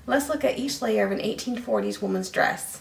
let's look at each layer of an 1840s woman's dress.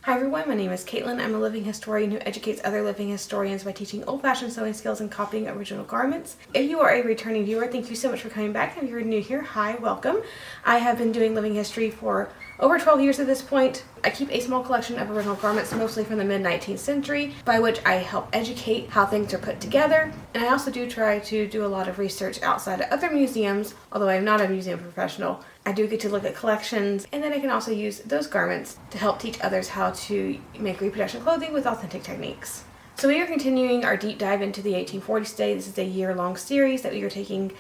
Hi everyone, my name is Caitlin. I'm a living historian who educates other living historians by teaching old-fashioned sewing skills and copying original garments. If you are a returning viewer, thank you so much for coming back. If you're new here, hi, welcome. I have been doing living history for over 12 years at this point. I keep a small collection of original garments, mostly from the mid-19th century, by which I help educate how things are put together. And I also do try to do a lot of research outside of other museums, although I'm not a museum professional. I do get to look at collections, and then I can also use those garments to help teach others how to make reproduction clothing with authentic techniques. So we are continuing our deep dive into the 1840s today. This is a year-long series that we are taking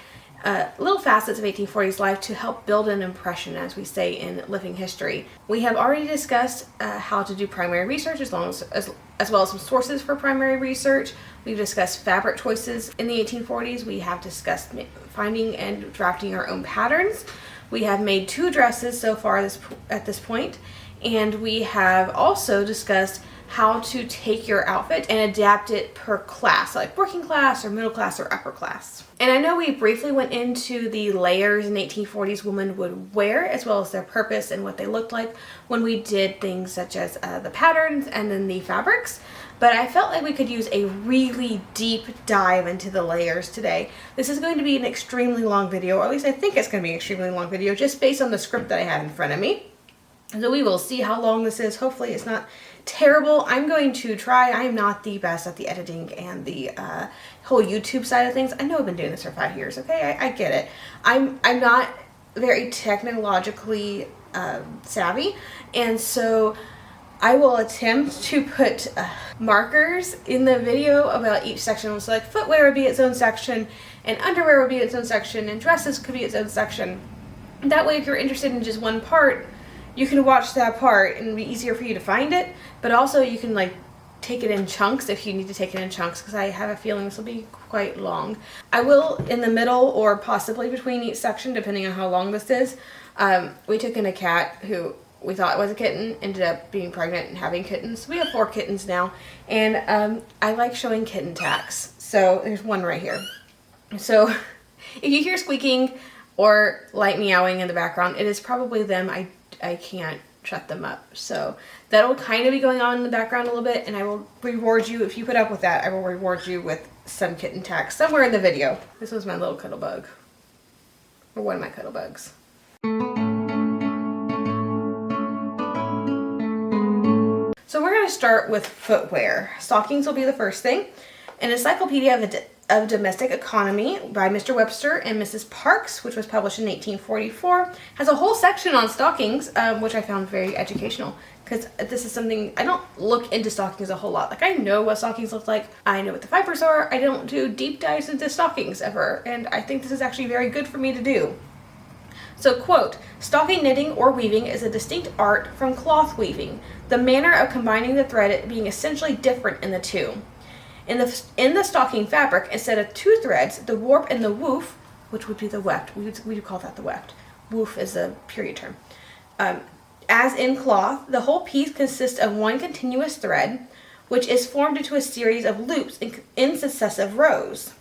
little facets of 1840s life to help build an impression, as we say in living history. We have already discussed how to do primary research as well as some sources for primary research. We've discussed fabric choices in the 1840s. We have discussed finding and drafting our own patterns. We have made 2 dresses so far at this point, and we have also discussed how to take your outfit and adapt it per class, like working class or middle class or upper class. And I know we briefly went into the layers an 1840s women would wear, as well as their purpose and what they looked like when we did things such as the patterns and then the fabrics. But I felt like we could use a really deep dive into the layers today. This is going to be an extremely long video, or at least I think it's going to be an extremely long video, just based on the script that I have in front of me. So we will see how long this is. Hopefully it's not terrible. I'm going to try. I am not the best at the editing and the whole YouTube side of things. I know I've been doing this for 5 years, okay? I get it. I'm not very technologically savvy, and so I will attempt to put markers in the video about each section. So like footwear would be its own section, and underwear would be its own section, and dresses could be its own section. That way, if you're interested in just one part, you can watch that part and it'll be easier for you to find it. But also you can like take it in chunks if you need to take it in chunks, because I have a feeling this will be quite long. I will, in the middle or possibly between each section, depending on how long this is, we took in a cat who we thought was a kitten, ended up being pregnant and having kittens. We have 4 kittens now, and I like showing kitten tags. So there's one right here. So if you hear squeaking or light meowing in the background, it is probably them. I can't shut them up. So that will kind of be going on in the background a little bit, and I will reward you if you put up with that. I will reward you with some kitten tags somewhere in the video. This was my little cuddle bug, or one of my cuddle bugs. So we're going to start with footwear. Stockings will be the first thing. An Encyclopedia of Domestic Economy by Mr. Webster and Mrs. Parks, which was published in 1844, has a whole section on stockings, which I found very educational, because this is something, I don't look into stockings a whole lot. Like, I know what stockings look like, I know what the fibers are, I don't do deep dives into stockings ever, and I think this is actually very good for me to do. So, quote, "Stocking knitting or weaving is a distinct art from cloth weaving, the manner of combining the thread being essentially different in the two. In the stocking fabric, instead of 2 threads, the warp and the woof," which would be the weft, we do call that the weft. Woof is a period term. "As in cloth, the whole piece consists of one continuous thread, which is formed into a series of loops in successive rows.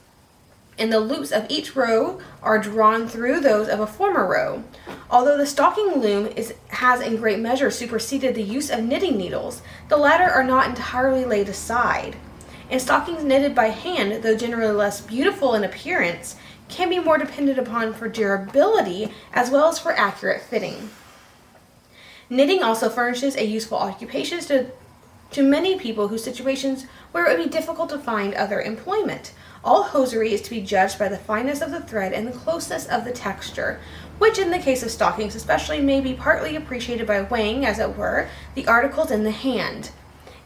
And the loops of each row are drawn through those of a former row. Although the stocking loom has in great measure superseded the use of knitting needles, the latter are not entirely laid aside. And stockings knitted by hand, though generally less beautiful in appearance, can be more depended upon for durability as well as for accurate fitting. Knitting also furnishes a useful occupation to many people whose situations where it would be difficult to find other employment. All hosiery is to be judged by the fineness of the thread and the closeness of the texture, which in the case of stockings especially may be partly appreciated by weighing, as it were, the articles in the hand.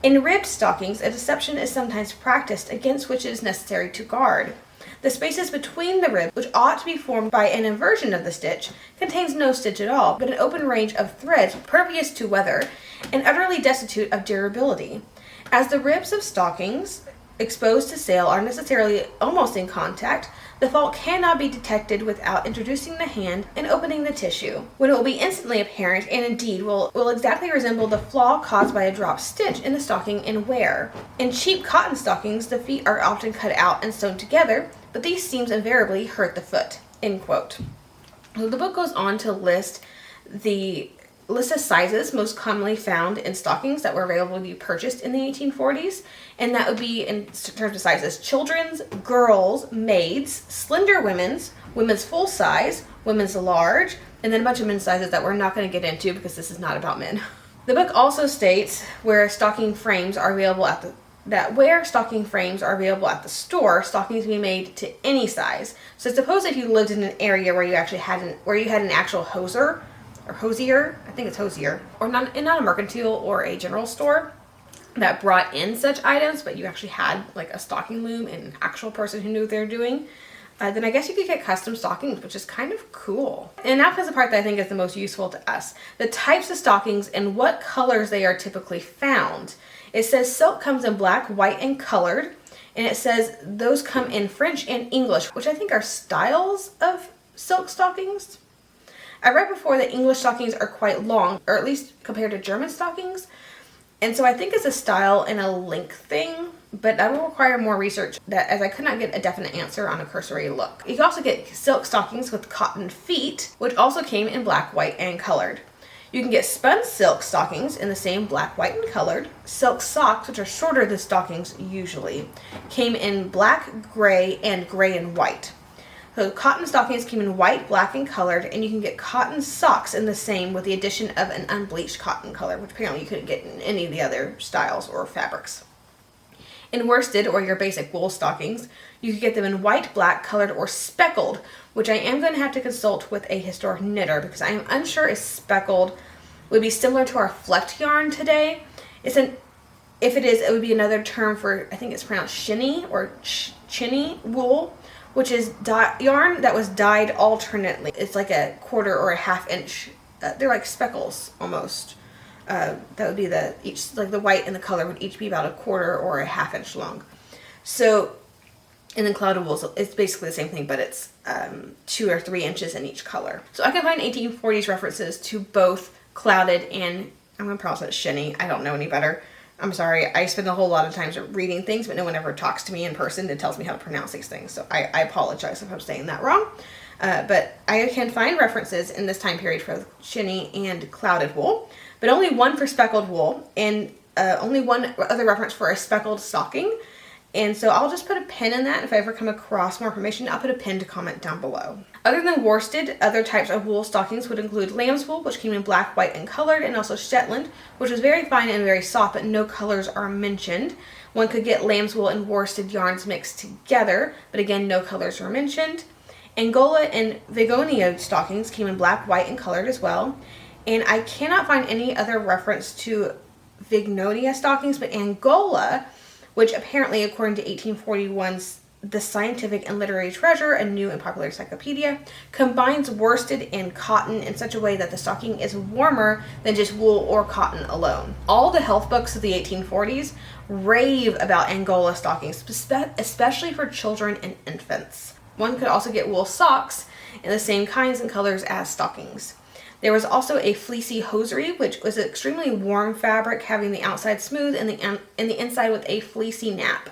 In ribbed stockings, a deception is sometimes practiced against which it is necessary to guard. The spaces between the ribs, which ought to be formed by an inversion of the stitch, contains no stitch at all, but an open range of threads pervious to weather and utterly destitute of durability. As the ribs of stockings exposed to sail are necessarily almost in contact, the fault cannot be detected without introducing the hand and opening the tissue, when it will be instantly apparent and indeed will exactly resemble the flaw caused by a dropped stitch in the stocking in wear. In cheap cotton stockings, the feet are often cut out and sewn together, but these seams invariably hurt the foot." End quote. So the book goes on to list the list of sizes most commonly found in stockings that were available to be purchased in the 1840s, and that would be, in terms of sizes, children's, girls, maids, slender women's full size, women's large, and then a bunch of men's sizes that we're not going to get into because this is not about men. The book also states where stocking frames are available at the store, stockings can be made to any size. So suppose if you lived in an area where you actually had an actual hosier, I think it's hosier, or not a mercantile or a general store that brought in such items, but you actually had like a stocking loom and an actual person who knew what they were doing, then I guess you could get custom stockings, which is kind of cool. And now comes the part that I think is the most useful to us: the types of stockings and what colors they are typically found. It says silk comes in black, white, and colored, and it says those come in French and English, which I think are styles of silk stockings. I read before that English stockings are quite long, or at least compared to German stockings, and so I think it's a style and a length thing, but that will require more research, as I could not get a definite answer on a cursory look. You can also get silk stockings with cotton feet, which also came in black, white, and colored. You can get spun silk stockings in the same black, white, and colored. Silk socks, which are shorter than stockings usually, came in black, gray and white. So cotton stockings came in white, black, and colored, and you can get cotton socks in the same with the addition of an unbleached cotton color, which apparently you couldn't get in any of the other styles or fabrics. In worsted, or your basic wool stockings, you could get them in white, black, colored, or speckled, which I am going to have to consult with a historic knitter because I am unsure if speckled would be similar to our flecked yarn today. If it is, it would be another term for, I think it's pronounced chinny or chinny wool, which is yarn that was dyed alternately. It's like a quarter or a half inch. They're like speckles almost. That would be each, like the white and the color would each be about a quarter or a half inch long. So, and then clouded wool, so it's basically the same thing, but it's 2 or 3 inches in each color. So I can find 1840s references to both clouded and, I'm going to pronounce it shinny. I don't know any better. I'm sorry, I spend a whole lot of times reading things, but no one ever talks to me in person and tells me how to pronounce these things. So I apologize if I'm saying that wrong. But I can find references in this time period for shinny and clouded wool, but only one for speckled wool, and only one other reference for a speckled stocking. And so I'll just put a pin in that. If I ever come across more information, I'll put a pinned comment down below. Other than worsted, other types of wool stockings would include lamb's wool, which came in black, white, and colored, and also Shetland, which is very fine and very soft, but no colors are mentioned. One could get lamb's wool and worsted yarns mixed together, but again, no colors are mentioned. Angola and Vigonia stockings came in black, white, and colored as well. And I cannot find any other reference to Vignonia stockings, but Angola, which apparently, according to 1841's The Scientific and Literary Treasure, a new and popular encyclopedia, combines worsted and cotton in such a way that the stocking is warmer than just wool or cotton alone. All the health books of the 1840s rave about Angola stockings, especially for children and infants. One could also get wool socks in the same kinds and colors as stockings. There was also a fleecy hosiery, which was an extremely warm fabric, having the outside smooth and the inside with a fleecy nap.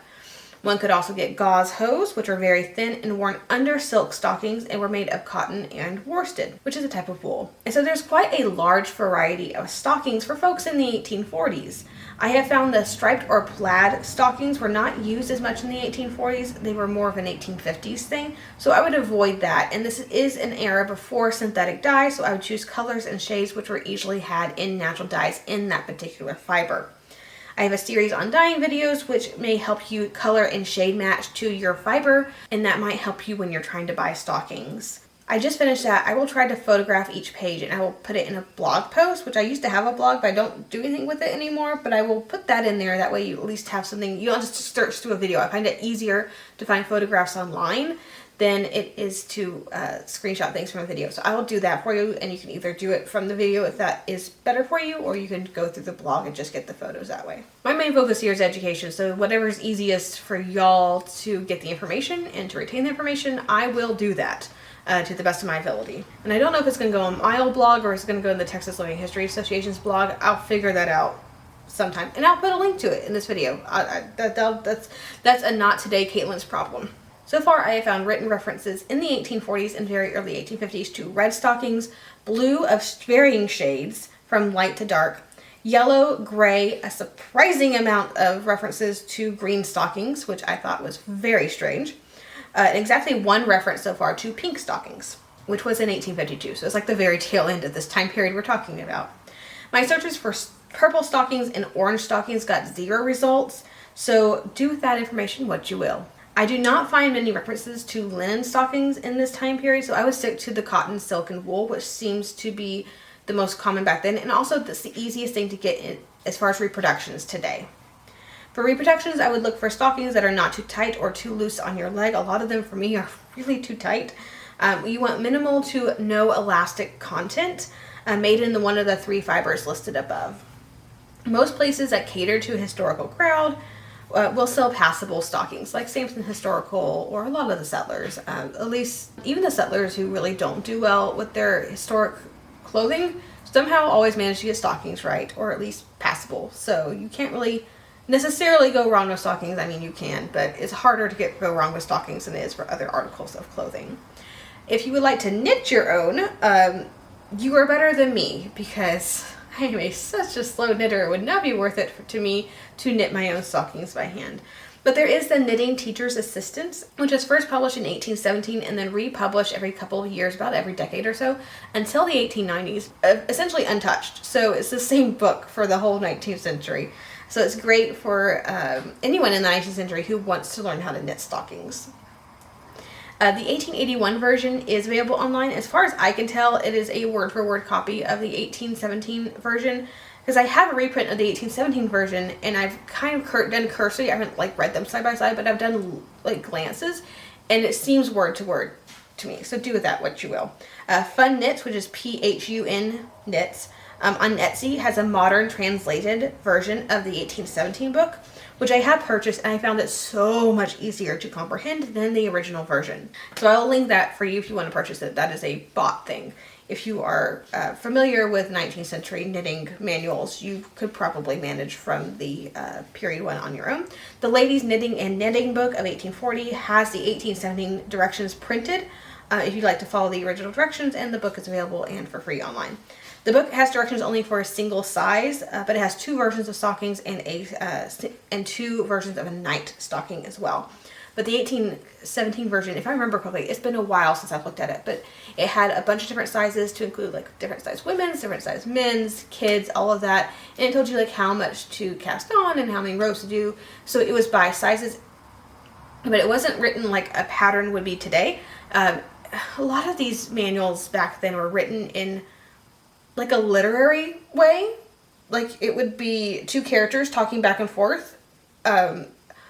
One could also get gauze hose, which are very thin and worn under silk stockings and were made of cotton and worsted, which is a type of wool. And so there's quite a large variety of stockings for folks in the 1840s. I have found the striped or plaid stockings were not used as much in the 1840s. They were more of an 1850s thing, so I would avoid that. And this is an era before synthetic dye, so I would choose colors and shades which were easily had in natural dyes in that particular fiber. I have a series on dyeing videos which may help you color and shade match to your fiber, and that might help you when you're trying to buy stockings. I just finished that. I will try to photograph each page and I will put it in a blog post, which I used to have a blog, but I don't do anything with it anymore, but I will put that in there. That way you at least have something. You don't just search through a video. I find it easier to find photographs online than it is to screenshot things from a video. So I will do that for you, and you can either do it from the video if that is better for you, or you can go through the blog and just get the photos that way. My main focus here is education, so whatever's easiest for y'all to get the information and to retain the information, I will do that to the best of my ability. And I don't know if it's going to go on my old blog or it's going to go in the Texas Living History Association's blog. I'll figure that out sometime, and I'll put a link to it in this video. That's a not today Caitlin's problem. So far, I have found written references in the 1840s and very early 1850s to red stockings, blue of varying shades from light to dark, yellow, gray, a surprising amount of references to green stockings, which I thought was very strange, exactly one reference so far to pink stockings, which was in 1852. So it's like the very tail end of this time period we're talking about. My searches for purple stockings and orange stockings got 0 results, so do with that information what you will. I do not find many references to linen stockings in this time period, so I would stick to the cotton, silk, and wool, which seems to be the most common back then, and also that's the easiest thing to get in as far as reproductions today. For reproductions, I would look for stockings that are not too tight or too loose on your leg. A lot of them for me are really too tight. You want minimal to no elastic content, made in one of the 3 fibers listed above. Most places that cater to a historical crowd will sell passable stockings, like Sampson Historical or a lot of the settlers. At least even the settlers who really don't do well with their historic clothing somehow always manage to get stockings right, or at least passable. So you can't really necessarily go wrong with stockings. I mean, you can, but it's harder to go wrong with stockings than it is for other articles of clothing. If you would like to knit your own, you are better than me, because I am such a slow knitter. It would not be worth it to me to knit my own stockings by hand. But there is the Knitting Teacher's Assistant, which was first published in 1817 and then republished every couple of years, about every decade or so, until the 1890s, essentially untouched. So it's the same book for the whole 19th century. So it's great for anyone in the 19th century who wants to learn how to knit stockings. The 1881 version is available online. As far as I can tell, it is a word-for-word copy of the 1817 version, because I have a reprint of the 1817 version, and I've kind of done cursory. I haven't read them side by side, but I've done glances, and it seems word to word to me. So do with that what you will. Fun Knits, which is Phun Knits, on Etsy, has a modern translated version of the 1817 book, which I have purchased, and I found it so much easier to comprehend than the original version. So I'll link that for you if you want to purchase it. That is a bought thing. If you are familiar with 19th century knitting manuals, you could probably manage from the period one on your own. The Ladies Knitting and Knitting book of 1840 has the 1817 directions printed if you'd like to follow the original directions, and the book is available and for free online. The book has directions only for a single size, but it has 2 versions of stockings and 2 versions of a night stocking as well. But the 1817 version, if I remember correctly, it's been a while since I've looked at it, but it had a bunch of different sizes to include different size women's, different size men's, kids, all of that. And it told you how much to cast on and how many rows to do. So it was by sizes, but it wasn't written like a pattern would be today. A lot of these manuals back then were written in a literary way. It would be 2 characters talking back and forth.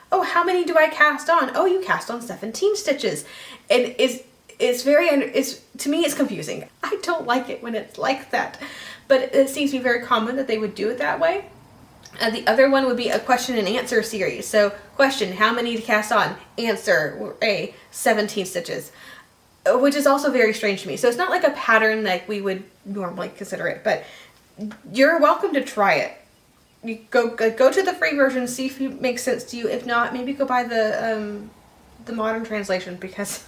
Oh, how many do I cast on? Oh, you cast on 17 stitches. And to me, it's confusing. I don't like it when it's like that. But it seems to be very common that they would do it that way. The other one would be a question and answer series. So, question, how many to cast on? Answer, 17 stitches. Which is also very strange to me. So it's not like a pattern like we would normally consider it, but you're welcome to try it. You go to the free version, see if it makes sense to you. If not, maybe go buy the modern translation, because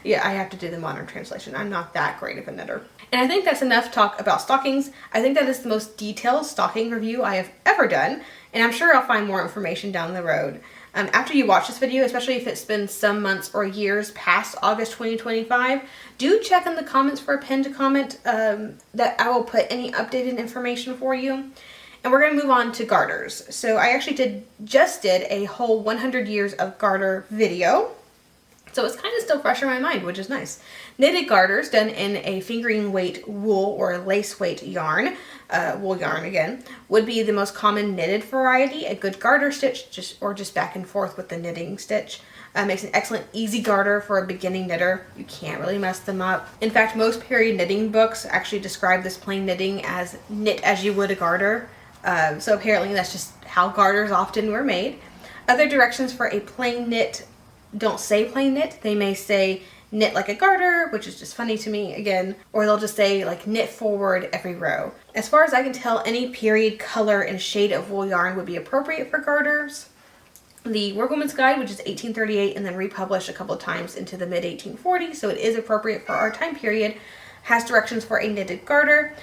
yeah, I have to do the modern translation. I'm not that great of a knitter. And I think that's enough talk about stockings. I think that is the most detailed stocking review I have ever done, and I'm sure I'll find more information down the road. After you watch this video, especially if it's been some months or years past August 2025, do check in the comments for a pinned comment that I will put any updated information for you. And we're going to move on to garters. So I actually just did a whole 100 years of garter video. So it's kind of still fresh in my mind, which is nice. Knitted garters done in a fingering weight wool or lace weight yarn, wool yarn again, would be the most common knitted variety. A good garter stitch, just back and forth with the knitting stitch, Makes an excellent easy garter for a beginning knitter. You can't really mess them up. In fact, most period knitting books actually describe this plain knitting as knit as you would a garter. So apparently that's just how garters often were made. Other directions for a plain knit don't say plain knit. They may say knit like a garter, which is just funny to me again, or they'll just say like knit forward every row. As far as I can tell, any period color and shade of wool yarn would be appropriate for garters. The Workwoman's Guide, which is 1838 and then republished a couple of times into the mid 1840s, so it is appropriate for our time period, has directions for a knitted garter.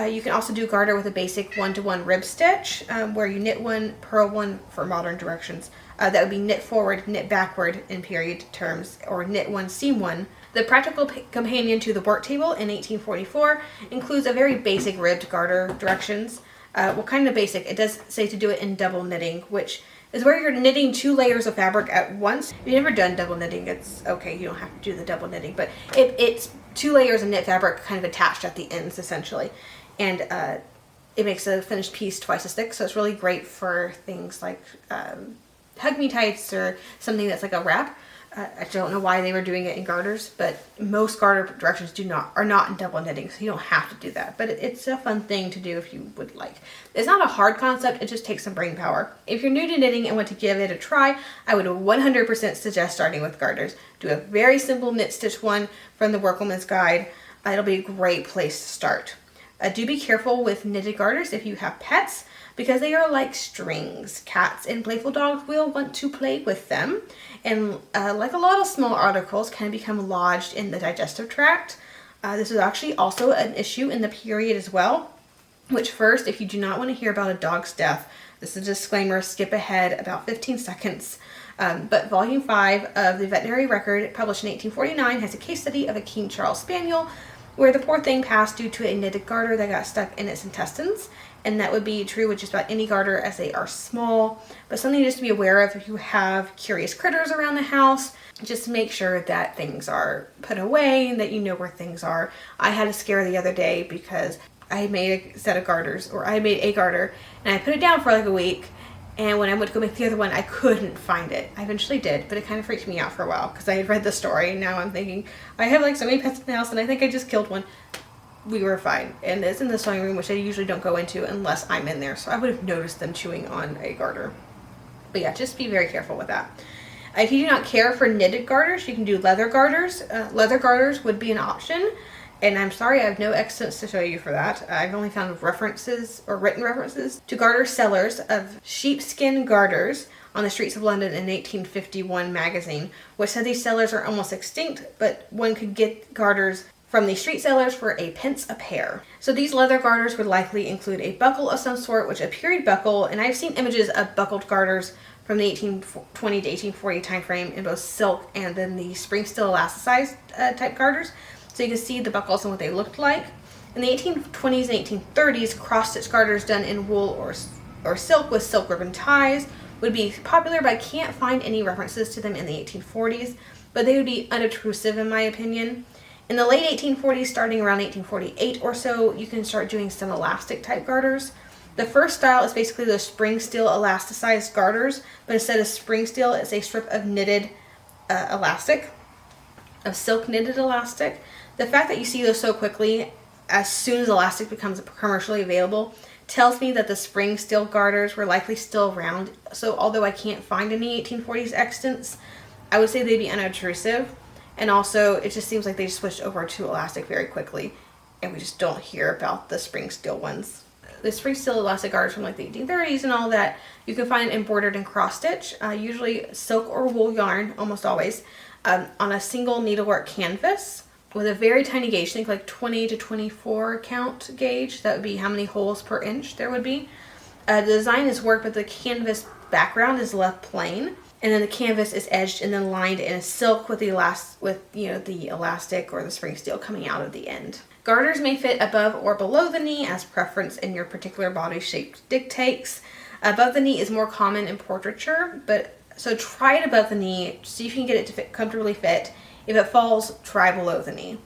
You can also do garter with a basic 1-to-1 rib stitch, where you knit one, purl one for modern directions. That would be knit forward, knit backward in period terms, or knit one, seam one. The practical companion to the work table in 1844 includes a very basic ribbed garter directions. Well, kind of basic. It does say to do it in double knitting, which is where you're knitting 2 layers of fabric at once. If you've never done double knitting, it's okay. You don't have to do the double knitting, but it's 2 layers of knit fabric kind of attached at the ends, essentially. And it makes a finished piece twice as thick, so it's really great for things like hug me tights or something that's like a wrap. I don't know why they were doing it in garters, but most garter directions are not in double knitting, so you don't have to do that. But it's a fun thing to do if you would like. It's not a hard concept, it just takes some brain power. If you're new to knitting and want to give it a try, I would 100% suggest starting with garters. Do a very simple knit stitch one from the Workwoman's Guide. It'll be a great place to start. Do be careful with knitted garters if you have pets, because they are like strings. Cats and playful dogs will want to play with them, and like a lot of small articles, can become lodged in the digestive tract. This is actually also an issue in the period as well, which first, if you do not want to hear about a dog's death, this is a disclaimer, skip ahead about 15 seconds. But volume 5 of the veterinary record, published in 1849, has a case study of a King Charles Spaniel where the poor thing passed due to a knitted garter that got stuck in its intestines. And that would be true with just about any garter, as they are small. But something just to be aware of if you have curious critters around the house. Just make sure that things are put away and that you know where things are. I had a scare the other day because I made a set of garters, or I made a garter, and I put it down for like a week. And when I went to go make the other one, I couldn't find it. I eventually did, but it kind of freaked me out for a while because I had read the story, and now I'm thinking, I have like so many pets in the house and I think I just killed one. We were fine. And it's in the sewing room, which I usually don't go into unless I'm in there. So I would have noticed them chewing on a garter. But yeah, just be very careful with that. If you do not care for knitted garters, you can do leather garters. Leather garters would be an option. And I'm sorry, I have no extents to show you for that. I've only found references, or written references, to garter sellers of sheepskin garters on the streets of London in an 1851 magazine, which said these sellers are almost extinct, but one could get garters from the street sellers for a pence a pair. So these leather garters would likely include a buckle of some sort, which a period buckle, and I've seen images of buckled garters from the 1820 to 1840 time frame in both silk and then the spring steel elasticized type garters. So you can see the buckles and what they looked like. In the 1820s and 1830s, cross-stitch garters done in wool or silk with silk ribbon ties would be popular, but I can't find any references to them in the 1840s, but they would be unobtrusive in my opinion. In the late 1840s, starting around 1848 or so, you can start doing some elastic type garters. The first style is basically those spring steel elasticized garters, but instead of spring steel, it's a strip of knitted elastic, of silk knitted elastic. The fact that you see those so quickly, as soon as elastic becomes commercially available, tells me that the spring steel garters were likely still around. So although I can't find any 1840s extents, I would say they'd be unobtrusive. And also, it just seems like they just switched over to elastic very quickly, and we just don't hear about the spring steel ones. The spring steel elastic garters from like the 1830s and all that, you can find embroidered and cross stitch, usually silk or wool yarn, almost always, on a single needlework canvas with a very tiny gauge, think like 20 to 24 count gauge. That would be how many holes per inch there would be. The design is worked, but the canvas background is left plain, and then the canvas is edged and then lined in a silk with the elastic or the spring steel coming out of the end. Garters may fit above or below the knee as preference in your particular body shape dictates. Above the knee is more common in portraiture, so try it above the knee, see if you can get it to comfortably fit. If it falls, try below the knee.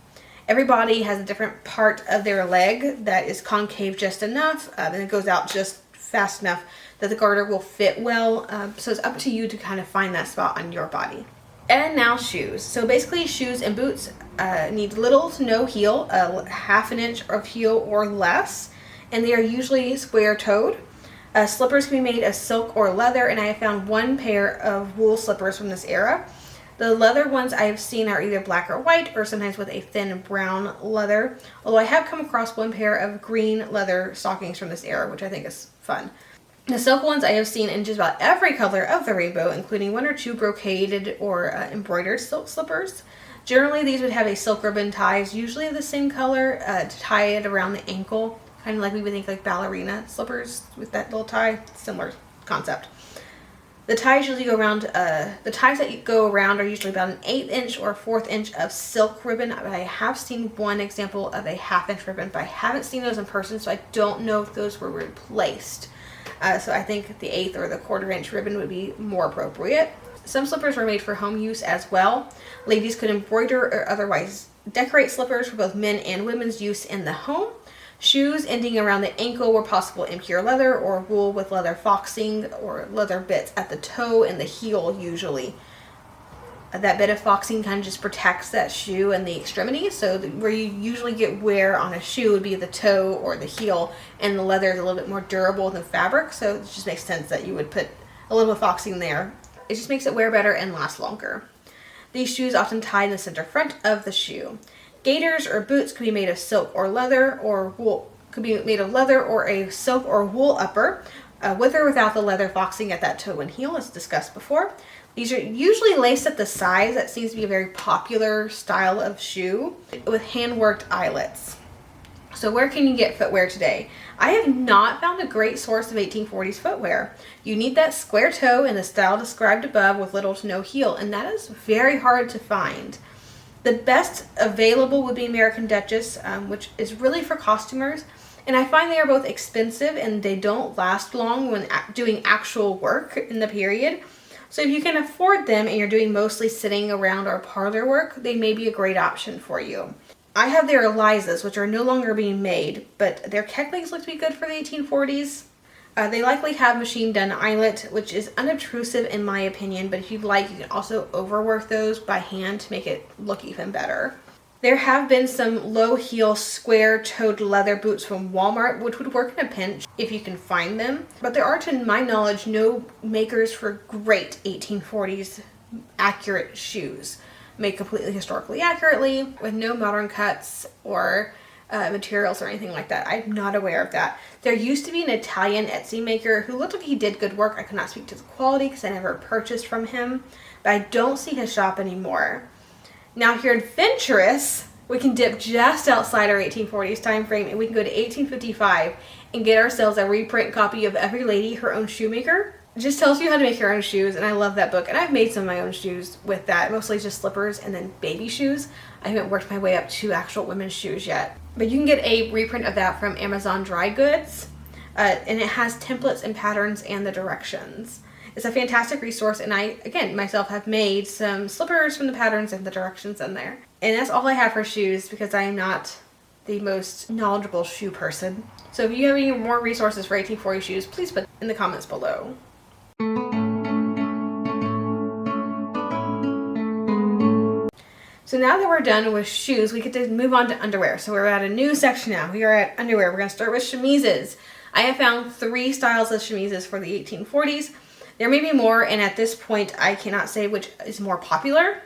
Every body has a different part of their leg that is concave just enough, and it goes out just fast enough that the garter will fit well. So it's up to you to kind of find that spot on your body. And now shoes. So basically shoes and boots need little to no heel, half an inch of heel or less, and they are usually square-toed. Slippers can be made of silk or leather, and I have found one pair of wool slippers from this era. The leather ones I have seen are either black or white, or sometimes with a thin brown leather, although I have come across one pair of green leather stockings from this era, which I think is fun. The silk ones I have seen in just about every color of the rainbow, including one or two brocaded or embroidered silk slippers. Generally, these would have a silk ribbon ties, usually the same color, to tie it around the ankle, kind of like we would think like ballerina slippers with that little tie. Similar concept. The ties usually go around. The ties that go around are usually about an 1/8 inch or 1/4 inch of silk ribbon. But I have seen one example of a 1/2 inch ribbon, but I haven't seen those in person, so I don't know if those were replaced. So I think the 1/8 or the 1/4 inch ribbon would be more appropriate. Some slippers were made for home use as well. Ladies could embroider or otherwise decorate slippers for both men and women's use in the home. Shoes ending around the ankle were possible in pure leather or wool with leather foxing or leather bits at the toe and the heel usually. That bit of foxing kind of just protects that shoe and the extremities, so where you usually get wear on a shoe would be the toe or the heel, and the leather is a little bit more durable than fabric, so it just makes sense that you would put a little foxing there. It just makes it wear better and last longer. These shoes often tied in the center front of the shoe. Gaiters or boots could be made of silk or leather, or wool. Could be made of leather or a silk or wool upper, with or without the leather foxing at that toe and heel, as discussed before. These are usually laced at the sides. That seems to be a very popular style of shoe, with hand-worked eyelets. So where can you get footwear today? I have not found a great source of 1840s footwear. You need that square toe in the style described above with little to no heel, and that is very hard to find. The best available would be American Duchess, which is really for costumers, and I find they are both expensive and they don't last long when doing actual work in the period. So if you can afford them and you're doing mostly sitting around or parlor work, they may be a great option for you. I have their Elizas, which are no longer being made, but their Kecklings look to be good for the 1840s. They likely have machine done eyelet, which is unobtrusive in my opinion, but if you'd like, you can also overwork those by hand to make it look even better. There have been some low heel square toed leather boots from Walmart, which would work in a pinch if you can find them. But there are, to my knowledge, no makers for great 1840s accurate shoes. Made completely historically accurately with no modern cuts or materials or anything like that. I'm not aware of that. There used to be an Italian Etsy maker who looked like he did good work. I could not speak to the quality because I never purchased from him, but I don't see his shop anymore. Now here adventurous, we can dip just outside our 1840s time frame and we can go to 1855 and get ourselves a reprint copy of Every Lady Her Own Shoemaker. It just tells you how to make your own shoes, and I love that book. And I've made some of my own shoes with that, mostly just slippers and then baby shoes. I haven't worked my way up to actual women's shoes yet. But you can get a reprint of that from Amazon Dry Goods, and it has templates and patterns and the directions. It's a fantastic resource, and I, again, myself have made some slippers from the patterns and the directions in there. And that's all I have for shoes because I am not the most knowledgeable shoe person. So if you have any more resources for 1840 shoes, please put in the comments below. So now that we're done with shoes, we get to move on to underwear. So we're at a new section now. We are at underwear. We're going to start with chemises. I have found 3 styles of chemises for the 1840s. There may be more, and at this point I cannot say which is more popular,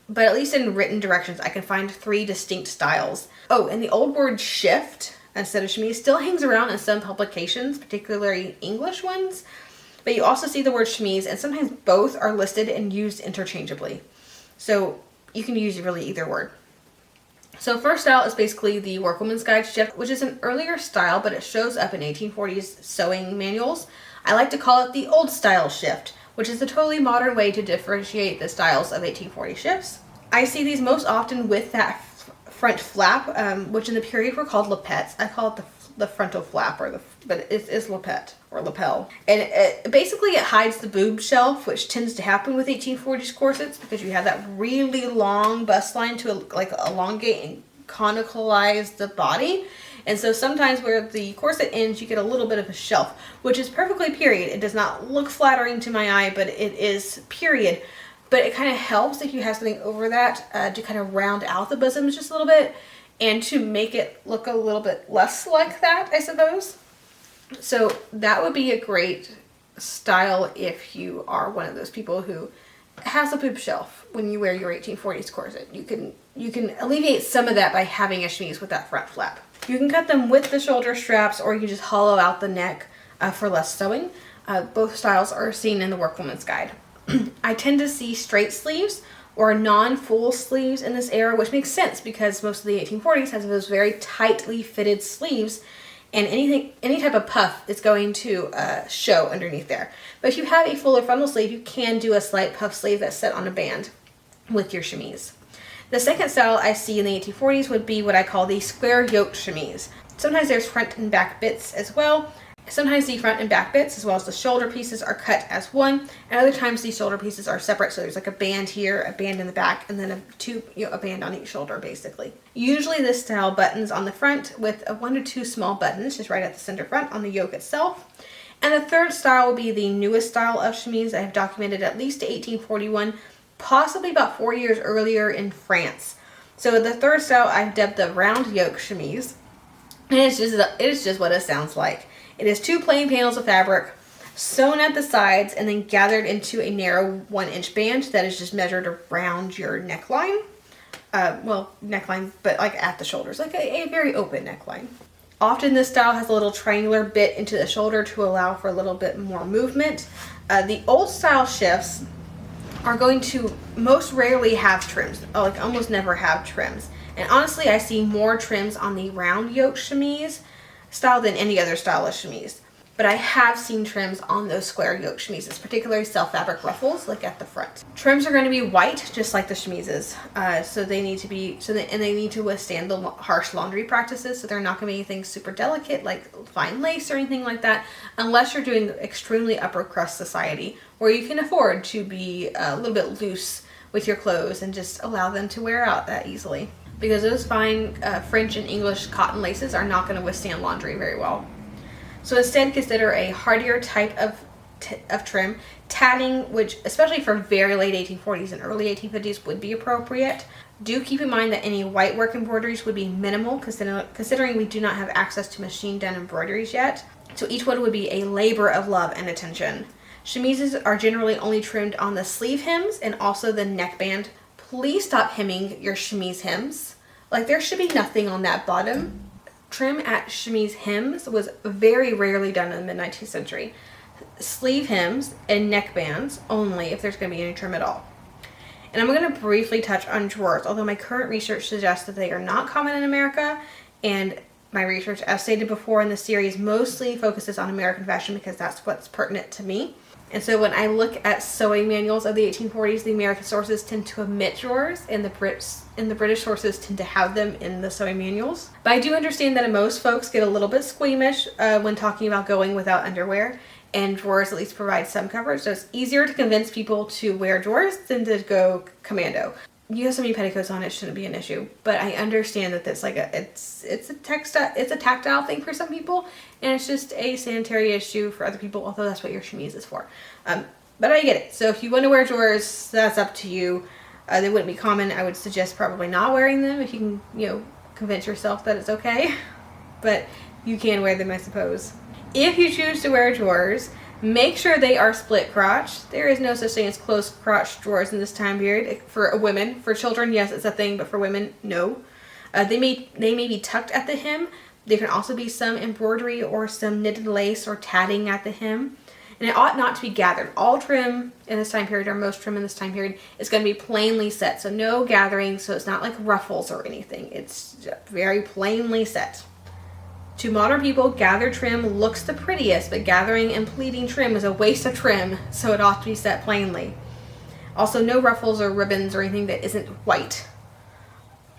but at least in written directions I can find 3 distinct styles. Oh, and the old word shift instead of chemise still hangs around in some publications, particularly English ones, but you also see the word chemise, and sometimes both are listed and used interchangeably. So you can use really either word. So first style is basically the Workwoman's Guide shift, which is an earlier style, but it shows up in 1840s sewing manuals. I like to call it the old style shift, which is a totally modern way to differentiate the styles of 1840 shifts. I see these most often with that front flap, which in the period were called lappets. I call it the frontal flap, but it is lappet or lapel. And basically it hides the boob shelf, which tends to happen with 1840s corsets because you have that really long bust line to like elongate and conicalize the body. And so sometimes where the corset ends, you get a little bit of a shelf, which is perfectly period. It does not look flattering to my eye, but it is period but it kind of helps if you have something over that to kind of round out the bosoms just a little bit and to make it look a little bit less like that, I suppose. So that would be a great style if you are one of those people who has a boob shelf when you wear your 1840s corset. You can alleviate some of that by having a chemise with that front flap. You can cut them with the shoulder straps, or you can just hollow out the neck for less sewing. Both styles are seen in the Workwoman's Guide. I tend to see straight sleeves or non-full sleeves in this era, which makes sense because most of the 1840s has those very tightly fitted sleeves, and any type of puff is going to show underneath there. But if you have a fuller frontal sleeve, you can do a slight puff sleeve that's set on a band with your chemise. The second style I see in the 1840s would be what I call the square yoke chemise. Sometimes there's front and back bits as well. Sometimes the front and back bits, as well as the shoulder pieces, are cut as one, and other times the shoulder pieces are separate. So there's like a band here, a band in the back, and then a band on each shoulder, basically. Usually this style buttons on the front with 1 to 2 small buttons, just right at the center front on the yoke itself. And the third style will be the newest style of chemise I have documented at least to 1841, possibly about 4 years earlier in France. So the third style I've dubbed the round yoke chemise, and it is just what it sounds like. It is 2 plain panels of fabric sewn at the sides and then gathered into a narrow 1-inch band that is just measured around your neckline. Neckline, but like at the shoulders, like a very open neckline. Often this style has a little triangular bit into the shoulder to allow for a little bit more movement. The old style shifts are going to most rarely have trims, like almost never have trims. And honestly, I see more trims on the round yoke chemise style than any other style of chemise. But I have seen trims on those square yoke chemises, particularly self-fabric ruffles, like at the front. Trims are going to be white, just like the chemises. So they need to be, and they need to withstand the harsh laundry practices. So they're not going to be anything super delicate, like fine lace or anything like that, unless you're doing extremely upper crust society, where you can afford to be a little bit loose with your clothes and just allow them to wear out that easily. Because those fine French and English cotton laces are not going to withstand laundry very well. So instead, consider a hardier type of trim. Tatting, which especially for very late 1840s and early 1850s would be appropriate. Do keep in mind that any white work embroideries would be minimal, considering we do not have access to machine done embroideries yet. So each one would be a labor of love and attention. Chemises are generally only trimmed on the sleeve hems and also the neckband. Please stop hemming your chemise hems. Like, there should be nothing on that bottom. Trim at chemise hems was very rarely done in the mid-19th century. Sleeve hems and neckbands only, if there's going to be any trim at all. And I'm going to briefly touch on drawers, although my current research suggests that they are not common in America, and my research, as stated before in the series, mostly focuses on American fashion because that's what's pertinent to me. And so when I look at sewing manuals of the 1840s, the American sources tend to omit drawers, and the British sources tend to have them in the sewing manuals. But I do understand that most folks get a little bit squeamish when talking about going without underwear, and drawers at least provide some coverage. So it's easier to convince people to wear drawers than to go commando. You have so many petticoats on, it shouldn't be an issue. But I understand that that's like it's a tactile thing for some people, and it's just a sanitary issue for other people, although that's what your chemise is for. But I get it. So if you want to wear drawers, that's up to you. They wouldn't be common. I would suggest probably not wearing them if you can, convince yourself that it's okay. But you can wear them, I suppose. If you choose to wear drawers, make sure they are split crotch. There is no such thing as closed crotch drawers in this time period. For women, for children, yes, it's a thing, but for women, no. They may be tucked at the hem. There can also be some embroidery or some knitted lace or tatting at the hem. And it ought not to be gathered. All trim in this time period, or most trim in this time period, is going to be plainly set. So no gathering, so it's not like ruffles or anything. It's just very plainly set. To modern people, gathered trim looks the prettiest, but gathering and pleating trim is a waste of trim, so it ought to be set plainly. Also, no ruffles or ribbons or anything that isn't white.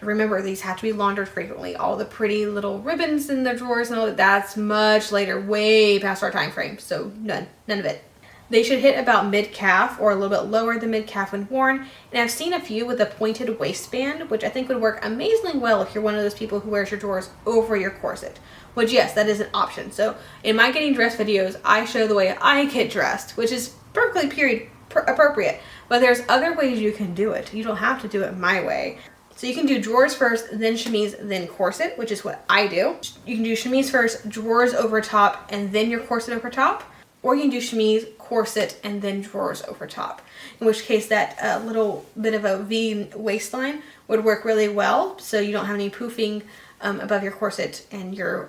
Remember, these have to be laundered frequently. All the pretty little ribbons in the drawers and all that's much later, way past our time frame, so none of it. They should hit about mid-calf or a little bit lower than mid-calf when worn, and I've seen a few with a pointed waistband, which I think would work amazingly well if you're one of those people who wears your drawers over your corset. Which, yes, that is an option. So in my getting dressed videos, I show the way I get dressed, which is perfectly appropriate. But there's other ways you can do it. You don't have to do it my way. So you can do drawers first, then chemise, then corset, which is what I do. You can do chemise first, drawers over top, and then your corset over top. Or you can do chemise, corset, and then drawers over top. In which case that little bit of a V waistline would work really well, so you don't have any poofing above your corset, and your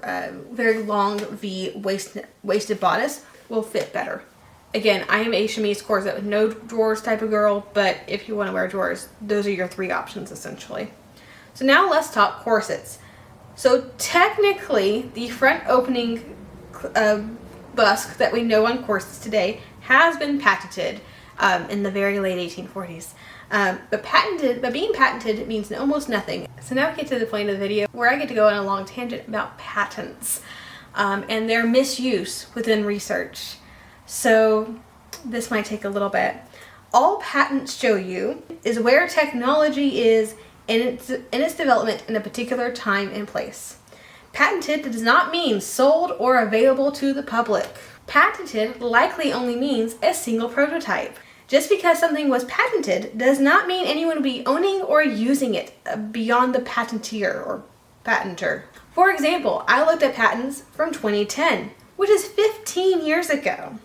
very long V waisted bodice will fit better. Again, I am a chemise corset with no drawers type of girl, but if you want to wear drawers, those are your 3 options essentially. So now let's talk corsets. So technically, the front opening busk that we know on corsets today has been patented in the very late 1840s. But being patented means almost nothing. So now we get to the point of the video where I get to go on a long tangent about patents and their misuse within research. So this might take a little bit. All patents show you is where technology is in its development in a particular time and place. Patented does not mean sold or available to the public. Patented likely only means a single prototype. Just because something was patented does not mean anyone will be owning or using it beyond the patenteer or patenter. For example, I looked at patents from 2010, which is 15 years ago.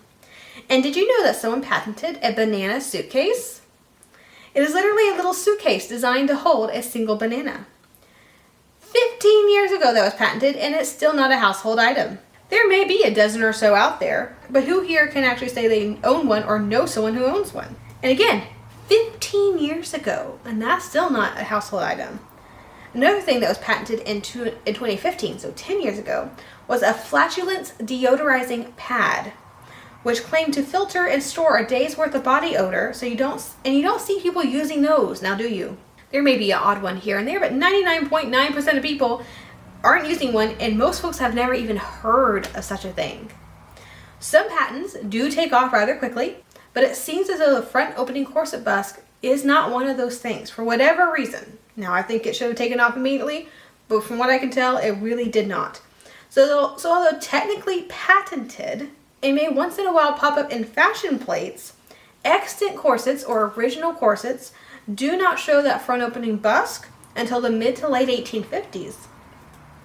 And did you know that someone patented a banana suitcase? It is literally a little suitcase designed to hold a single banana. 15 years ago that was patented, and it's still not a household item. There may be a dozen or so out there, but who here can actually say they own one or know someone who owns one? And again, 15 years ago, and that's still not a household item. Another thing that was patented in 2015, so 10 years ago, was a flatulence deodorizing pad, which claimed to filter and store a day's worth of body odor, so you don't see people using those, now do you? There may be an odd one here and there, but 99.9% of people aren't using one, and most folks have never even heard of such a thing. Some patents do take off rather quickly, but it seems as though the front opening corset busk is not one of those things for whatever reason. Now I think it should have taken off immediately, but from what I can tell, it really did not. So although technically patented, it may once in a while pop up in fashion plates, extant corsets or original corsets do not show that front opening busk until the mid to late 1850s.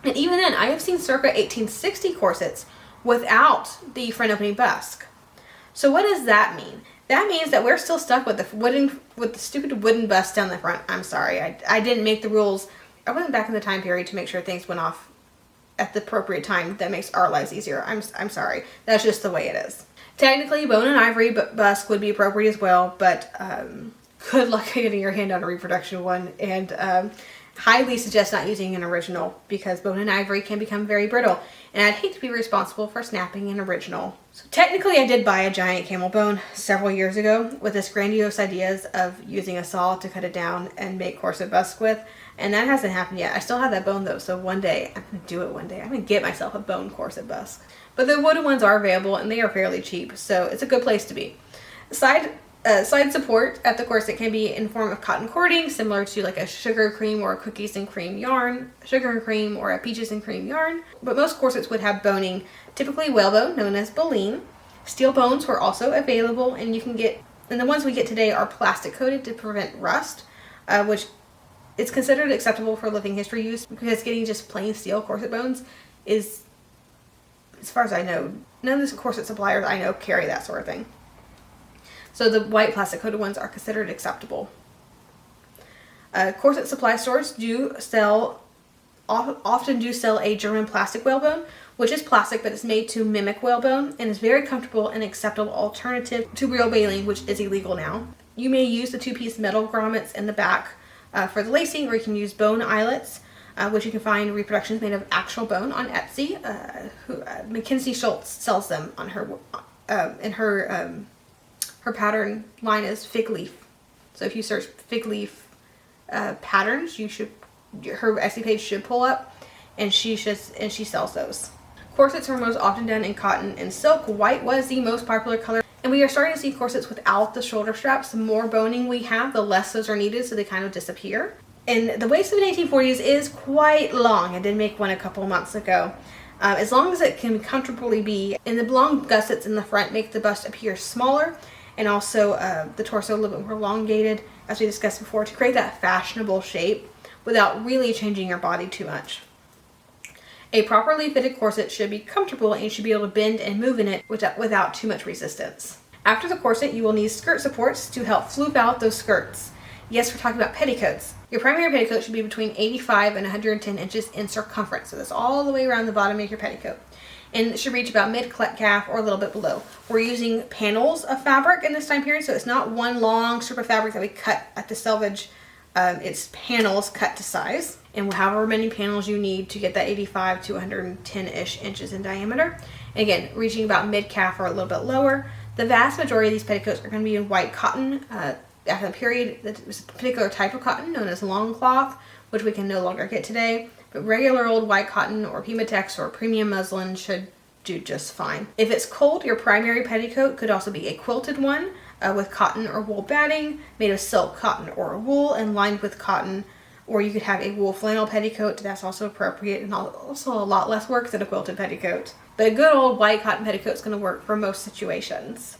And even then, I have seen circa 1860 corsets without the front opening busk. So what does that mean? That means that we're still stuck with the stupid wooden bust down the front. I'm sorry, I didn't make the rules. I wasn't back in the time period to make sure things went off at the appropriate time. That makes our lives easier. I'm sorry. That's just the way it is. Technically, bone and ivory busk would be appropriate as well, but good luck getting your hand on a reproduction one, and highly suggest not using an original because bone and ivory can become very brittle, and I'd hate to be responsible for snapping an original. So technically I did buy a giant camel bone several years ago with this grandiose ideas of using a saw to cut it down and make corset busk with, and that hasn't happened yet. I still have that bone though, so one day, I'm going to do it one day. I'm going to get myself a bone corset busk. But the wooden ones are available and they are fairly cheap, so it's a good place to be. Side support at the corset can be in form of cotton cording, similar to like a sugar cream or a cookies and cream yarn, sugar and cream or a peaches and cream yarn. But most corsets would have boning, typically whalebone, known as baleen. Steel bones were also available, and the ones we get today are plastic coated to prevent rust, which is considered acceptable for living history use because getting just plain steel corset bones is, as far as I know, none of the corset suppliers I know carry that sort of thing. So the white plastic coated ones are considered acceptable. Corset supply stores often do sell a German plastic whalebone, which is plastic but it's made to mimic whalebone and is very comfortable and acceptable alternative to real baling, which is illegal now. You may use the 2-piece metal grommets in the back for the lacing, or you can use bone eyelets, which you can find reproductions made of actual bone on Etsy. Mackenzie Schultz sells them on her her pattern line is fig leaf. So if you search fig leaf patterns, her Etsy page should pull up, and she sells those. Corsets are most often done in cotton and silk. White was the most popular color, and we are starting to see corsets without the shoulder straps. The more boning we have, the less those are needed, so they kind of disappear. And the waist of the 1840s is quite long. I did make one a couple months ago. As long as it can comfortably be, and the long gussets in the front make the bust appear smaller, and also the torso a little bit more elongated, as we discussed before, to create that fashionable shape without really changing your body too much. A properly fitted corset should be comfortable, and you should be able to bend and move in it without too much resistance. After the corset, you will need skirt supports to help floop out those skirts. Yes, we're talking about petticoats. Your primary petticoat should be between 85 and 110 inches in circumference. So that's all the way around the bottom of your petticoat. And it should reach about mid-calf or a little bit below. We're using panels of fabric in this time period, so it's not one long strip of fabric that we cut at the selvage. It's panels cut to size. And however many panels you need to get that 85 to 110-ish inches in diameter. And again, reaching about mid-calf or a little bit lower. The vast majority of these petticoats are going to be in white cotton. After the period, there's a particular type of cotton known as long cloth, which we can no longer get today. But regular old white cotton or Pimatex or premium muslin should do just fine. If it's cold, your primary petticoat could also be a quilted one with cotton or wool batting, made of silk, cotton, or wool, and lined with cotton. Or you could have a wool flannel petticoat. That's also appropriate and also a lot less work than a quilted petticoat. But a good old white cotton petticoat is going to work for most situations.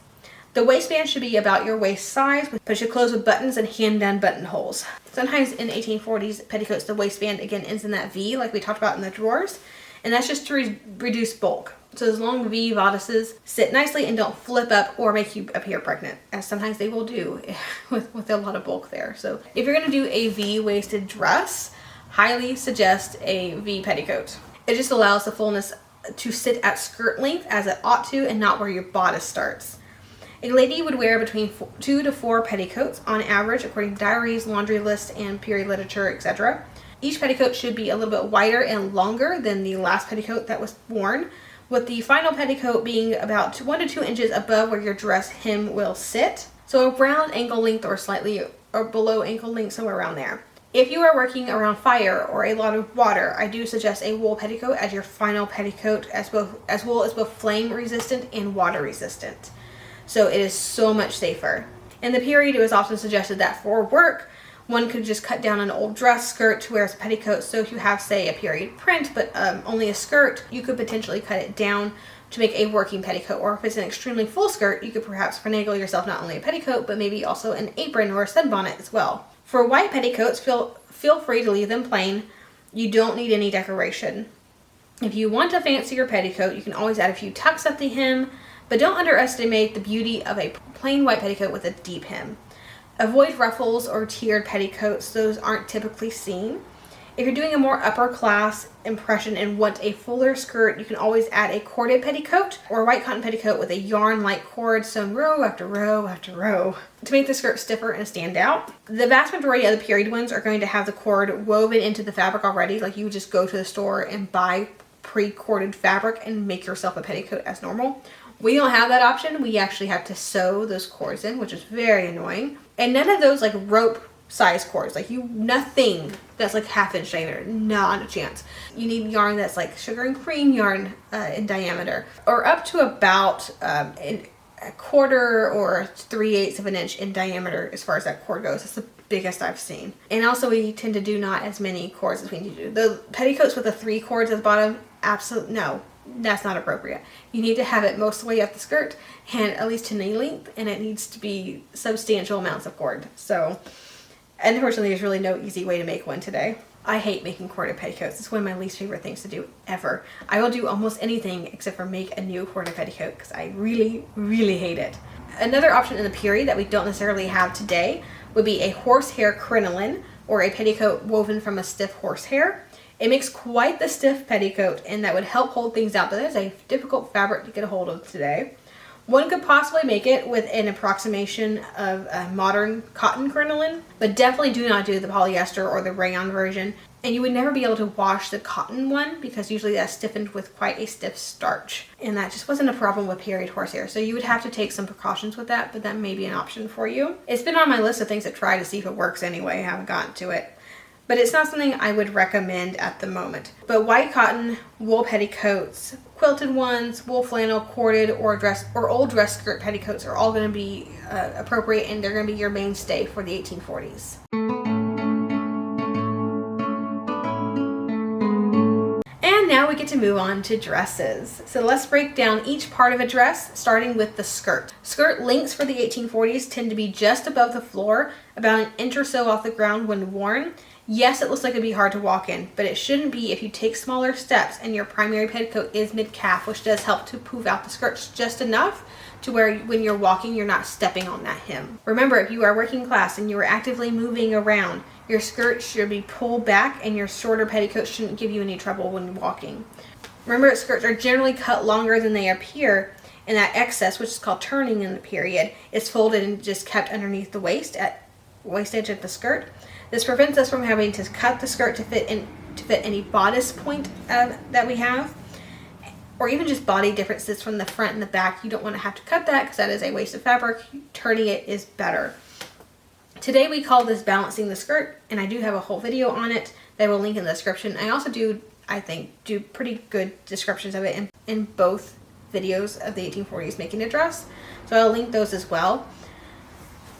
The waistband should be about your waist size, but it should close with buttons and hand-done buttonholes. Sometimes in 1840s petticoats, the waistband again ends in that V, like we talked about in the drawers, and that's just to reduce bulk. So those long V bodices sit nicely and don't flip up or make you appear pregnant, as sometimes they will do with a lot of bulk there. So if you're going to do a V-waisted dress, highly suggest a V petticoat. It just allows the fullness to sit at skirt length as it ought to and not where your bodice starts. A lady would wear between 2 to 4 petticoats on average, according to diaries, laundry lists, and period literature, etc. Each petticoat should be a little bit wider and longer than the last petticoat that was worn, with the final petticoat being about 1 to 2 inches above where your dress hem will sit. So around ankle length or slightly or below ankle length, somewhere around there. If you are working around fire or a lot of water, I do suggest a wool petticoat as your final petticoat, as wool is both flame resistant and water resistant. So it is so much safer. In the period, it was often suggested that for work, one could just cut down an old dress skirt to wear as a petticoat. So if you have, say, a period print, but only a skirt, you could potentially cut it down to make a working petticoat. Or if it's an extremely full skirt, you could perhaps finagle yourself not only a petticoat, but maybe also an apron or a sunbonnet as well. For white petticoats, feel free to leave them plain. You don't need any decoration. If you want a fancier petticoat, you can always add a few tucks at the hem, but don't underestimate the beauty of a plain white petticoat with a deep hem. Avoid ruffles or tiered petticoats. Those aren't typically seen. If you're doing a more upper class impression and want a fuller skirt, you can always add a corded petticoat or a white cotton petticoat with a yarn-like cord sewn row after row after row to make the skirt stiffer and stand out. The vast majority of the period ones are going to have the cord woven into the fabric already, like you would just go to the store and buy pre-corded fabric and make yourself a petticoat as normal. We don't have that option. We actually have to sew those cords in, which is very annoying. And none of those like rope size cords, nothing that's like half-inch diameter, not a chance. You need yarn that's like sugar and cream yarn in diameter, or up to about a quarter or 3/8 of an inch in diameter as far as that cord goes. It's the biggest I've seen. And also we tend to do not as many cords as we need to do. The petticoats with the 3 cords at the bottom, absolutely no. That's not appropriate. You need to have it most of the way up the skirt and at least to knee length, and it needs to be substantial amounts of cord. So unfortunately, there's really no easy way to make one today. I hate making corded petticoats. It's one of my least favorite things to do ever. I will do almost anything except for make a new corded petticoat because I really, really hate it. Another option in the period that we don't necessarily have today would be a horsehair crinoline or a petticoat woven from a stiff horsehair. It makes quite the stiff petticoat, and that would help hold things out, but that is a difficult fabric to get a hold of today. One could possibly make it with an approximation of a modern cotton crinoline, but definitely do not do the polyester or the rayon version. And you would never be able to wash the cotton one because usually that's stiffened with quite a stiff starch. And that just wasn't a problem with period horsehair. So you would have to take some precautions with that, but that may be an option for you. It's been on my list of things to try to see if it works anyway. I haven't gotten to it. But it's not something I would recommend at the moment. But white cotton, wool petticoats, quilted ones, wool flannel, corded, or old dress skirt petticoats are all going to be appropriate, and they're going to be your mainstay for the 1840s. now we get to move on to dresses. So let's break down each part of a dress, starting with the skirt. Skirt lengths for the 1840s tend to be just above the floor, about an inch or so off the ground when worn. Yes, it looks like it'd be hard to walk in, but it shouldn't be if you take smaller steps and your primary petticoat is mid-calf, which does help to poof out the skirts just enough to where when you're walking, you're not stepping on that hem. Remember, if you are working class and you are actively moving around, your skirt should be pulled back and your shorter petticoat shouldn't give you any trouble when walking. Remember, skirts are generally cut longer than they appear, and that excess, which is called turning in the period, is folded and just kept underneath the waist edge of the skirt. This prevents us from having to cut the skirt to fit any bodice point that we have, or even just body differences from the front and the back. You don't want to have to cut that because that is a waste of fabric. Turning it is better. Today we call this balancing the skirt, and I do have a whole video on it that I will link in the description. I also do pretty good descriptions of it in both videos of the 1840s making a dress, so I'll link those as well.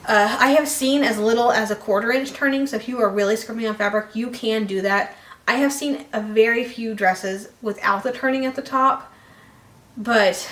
I have seen as little as a 1/4 inch turning, so if you are really scrimping on fabric, you can do that. I have seen a very few dresses without the turning at the top, but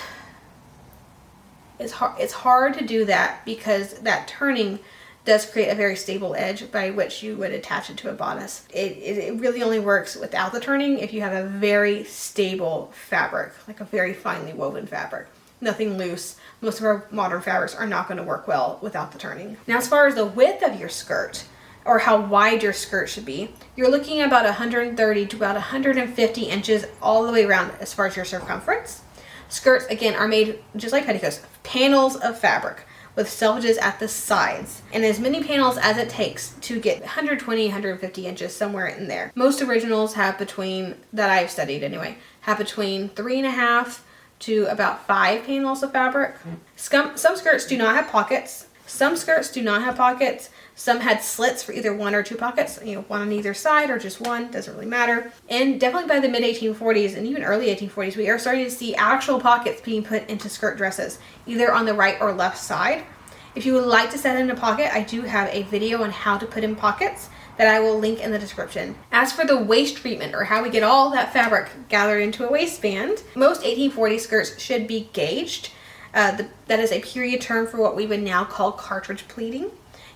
it's hard to do that because that turning does create a very stable edge by which you would attach it to a bodice. It really only works without the turning if you have a very stable fabric, like a very finely woven fabric. Nothing loose. Most of our modern fabrics are not going to work well without the turning. Now, as far as the width of your skirt, or how wide your skirt should be, you're looking at about 130 to about 150 inches all the way around as far as your circumference. Skirts, again, are made, just like petticoats, panels of fabric with selvages at the sides, and as many panels as it takes to get 120, 150 inches, somewhere in there. Most originals have that I've studied anyway, have between 3.5 to about 5 panels of fabric. Some skirts do not have pockets. Some skirts do not have pockets. Some had slits for either 1 or 2 pockets, one on either side or just one, doesn't really matter. And definitely by the mid-1840s and even early 1840s, we are starting to see actual pockets being put into skirt dresses, either on the right or left side. If you would like to set in a pocket, I do have a video on how to put in pockets that I will link in the description. As for the waist treatment, or how we get all that fabric gathered into a waistband, most 1840 skirts should be gauged. That is a period term for what we would now call cartridge pleating.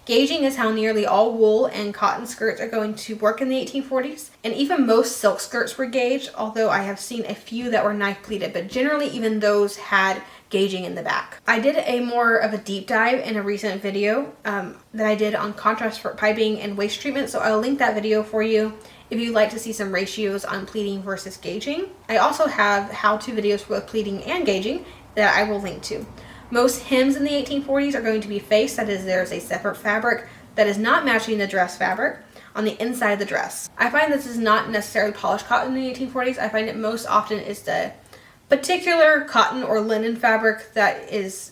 Gauging is how nearly all wool and cotton skirts are going to work in the 1840s, and even most silk skirts were gauged, although I have seen a few that were knife pleated, but generally even those had gauging in the back. I did a more of a deep dive in a recent video that I did on contrast for piping and waist treatment, so I'll link that video for you if you'd like to see some ratios on pleating versus gauging. I also have how-to videos for both pleating and gauging that I will link to. Most hems in the 1840s are going to be faced, that is, there's a separate fabric that is not matching the dress fabric on the inside of the dress. I find this is not necessarily polished cotton in the 1840s. I find it most often is the particular cotton or linen fabric that is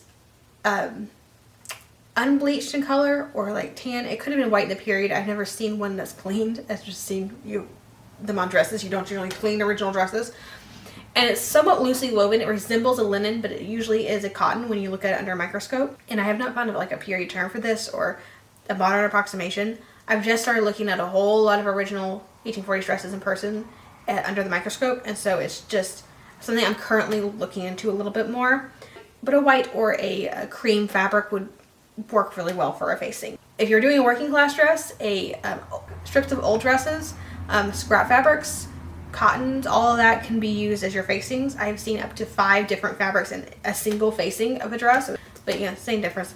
unbleached in color or like tan. It could have been white in the period. I've never seen one that's cleaned. I've just seen them on dresses. You don't generally clean original dresses. And it's somewhat loosely woven. It resembles a linen, but it usually is a cotton when you look at it under a microscope. And I have not found like a period term for this or a modern approximation. I've just started looking at a whole lot of original 1840s dresses in person under the microscope, and so it's just something I'm currently looking into a little bit more. But a white or a cream fabric would work really well for a facing. If you're doing a working class dress, strips of old dresses, scrap fabrics, cottons, all of that can be used as your facings. I've seen up to 5 different fabrics in a single facing of a dress, but yeah, same difference.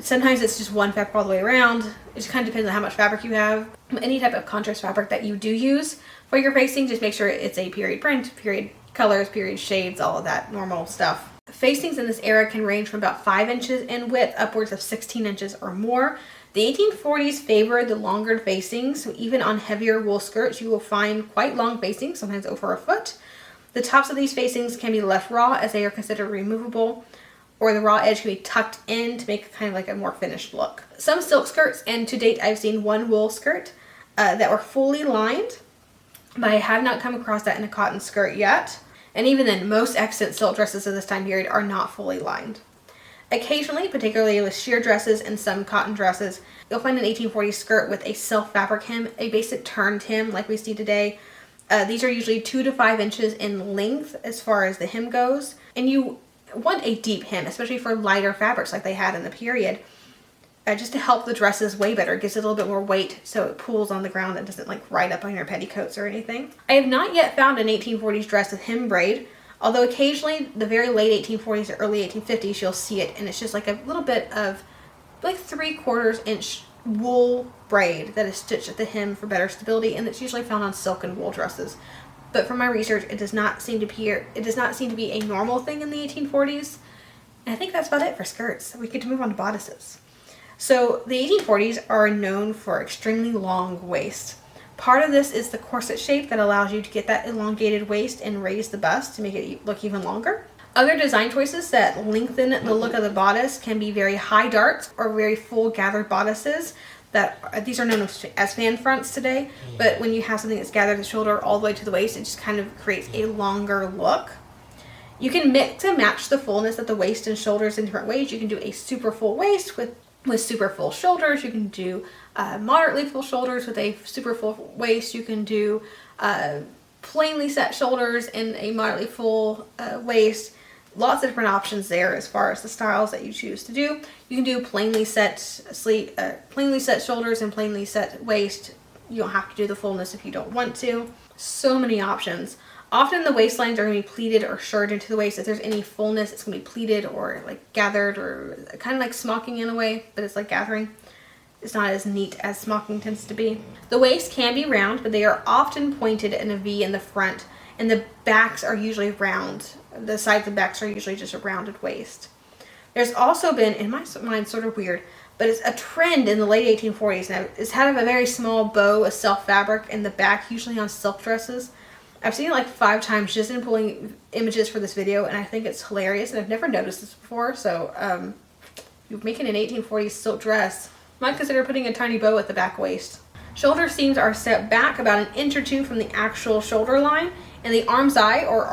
Sometimes it's just one fabric all the way around. It just kind of depends on how much fabric you have. Any type of contrast fabric that you do use for your facing, just make sure it's a period print, period colors, period shades, all of that normal stuff. Facings in this era can range from about 5 inches in width upwards of 16 inches or more. The 1840s favored the longer facings, so even on heavier wool skirts, you will find quite long facings, sometimes over a foot. The tops of these facings can be left raw as they are considered removable, or the raw edge can be tucked in to make kind of like a more finished look. Some silk skirts, and to date I've seen one wool skirt that were fully lined, but I have not come across that in a cotton skirt yet. And even then, most extant silk dresses of this time period are not fully lined. Occasionally, particularly with sheer dresses and some cotton dresses, you'll find an 1840s skirt with a self fabric hem, a basic turned hem like we see today, These are usually 2 to 5 inches in length as far as the hem goes. And you want a deep hem, especially for lighter fabrics like they had in the period. Just to help the dresses way better. It gives it a little bit more weight so it pools on the ground and doesn't like ride up on your petticoats or anything. I have not yet found an 1840s dress with hem braid, although occasionally the very late 1840s or early 1850s you'll see it, and it's just like a little bit of like 3/4 inch wool braid that is stitched at the hem for better stability, and it's usually found on silk and wool dresses. But from my research, it does not seem to be a normal thing in the 1840s. And I think that's about it for skirts. We get to move on to bodices. So the 1840s are known for extremely long waist. Part of this is the corset shape that allows you to get that elongated waist and raise the bust to make it look even longer. Other design choices that lengthen the look of the bodice can be very high darts or very full gathered bodices. These are known as fan fronts today, but when you have something that's gathered the shoulder all the way to the waist, it just kind of creates a longer look. You can mix and match the fullness of the waist and shoulders in different ways. You can do a super full waist with super full shoulders. You can do moderately full shoulders with a super full waist. You can do plainly set shoulders and a moderately full waist. Lots of different options there as far as the styles that you choose to do. You can do plainly set shoulders and plainly set waist. You don't have to do the fullness if you don't want to. So many options. Often the waistlines are going to be pleated or shirred into the waist. If there's any fullness, it's going to be pleated or like gathered, or kind of like smocking in a way, but it's like gathering. It's not as neat as smocking tends to be. The waist can be round, but they are often pointed in a V in the front, and the backs are usually round. The sides and backs are usually just a rounded waist. There's also been, in my mind, sort of weird, but it's a trend in the late 1840s now. It's had a very small bow of self fabric in the back, usually on silk dresses. I've seen it like 5 times just in pulling images for this video, and I think it's hilarious, and I've never noticed this before. So you're making an 1840s silk dress, might consider putting a tiny bow at the back waist. Shoulder seams are set back about an inch or 2 from the actual shoulder line, and the armscye or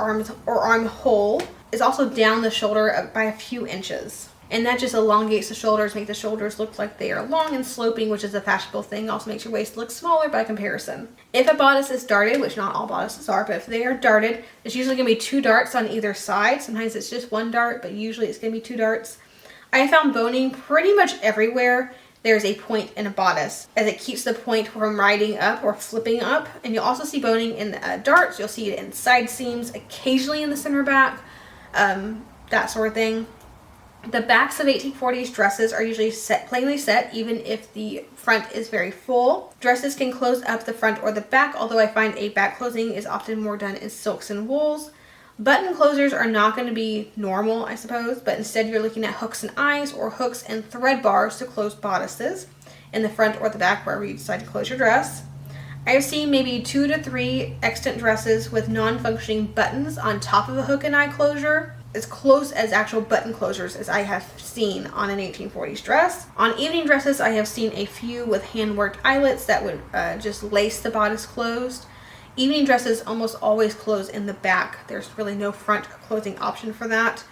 armhole is also down the shoulder by a few inches. And that just elongates the shoulders, make the shoulders look like they are long and sloping, which is a fashionable thing. Also makes your waist look smaller by comparison. If a bodice is darted, which not all bodices are, but if they are darted, it's usually going to be 2 darts on either side. Sometimes it's just 1 dart, but usually it's going to be 2 darts. I have found boning pretty much everywhere there's a point in a bodice, as it keeps the point from riding up or flipping up. And you'll also see boning in darts. You'll see it in side seams, occasionally in the center back, that sort of thing. The backs of 1840s dresses are usually plainly set, even if the front is very full. Dresses can close up the front or the back, although I find a back closing is often more done in silks and wools. Button closers are not going to be normal, I suppose, but instead you're looking at hooks and eyes or hooks and thread bars to close bodices in the front or the back, wherever you decide to close your dress. I have seen maybe 2 to 3 extant dresses with non-functioning buttons on top of a hook and eye closure, as close as actual button closures as I have seen on an 1840s dress. On evening dresses, I have seen a few with hand-worked eyelets that would just lace the bodice closed. Evening dresses almost always close in the back. There's really no front closing option for that.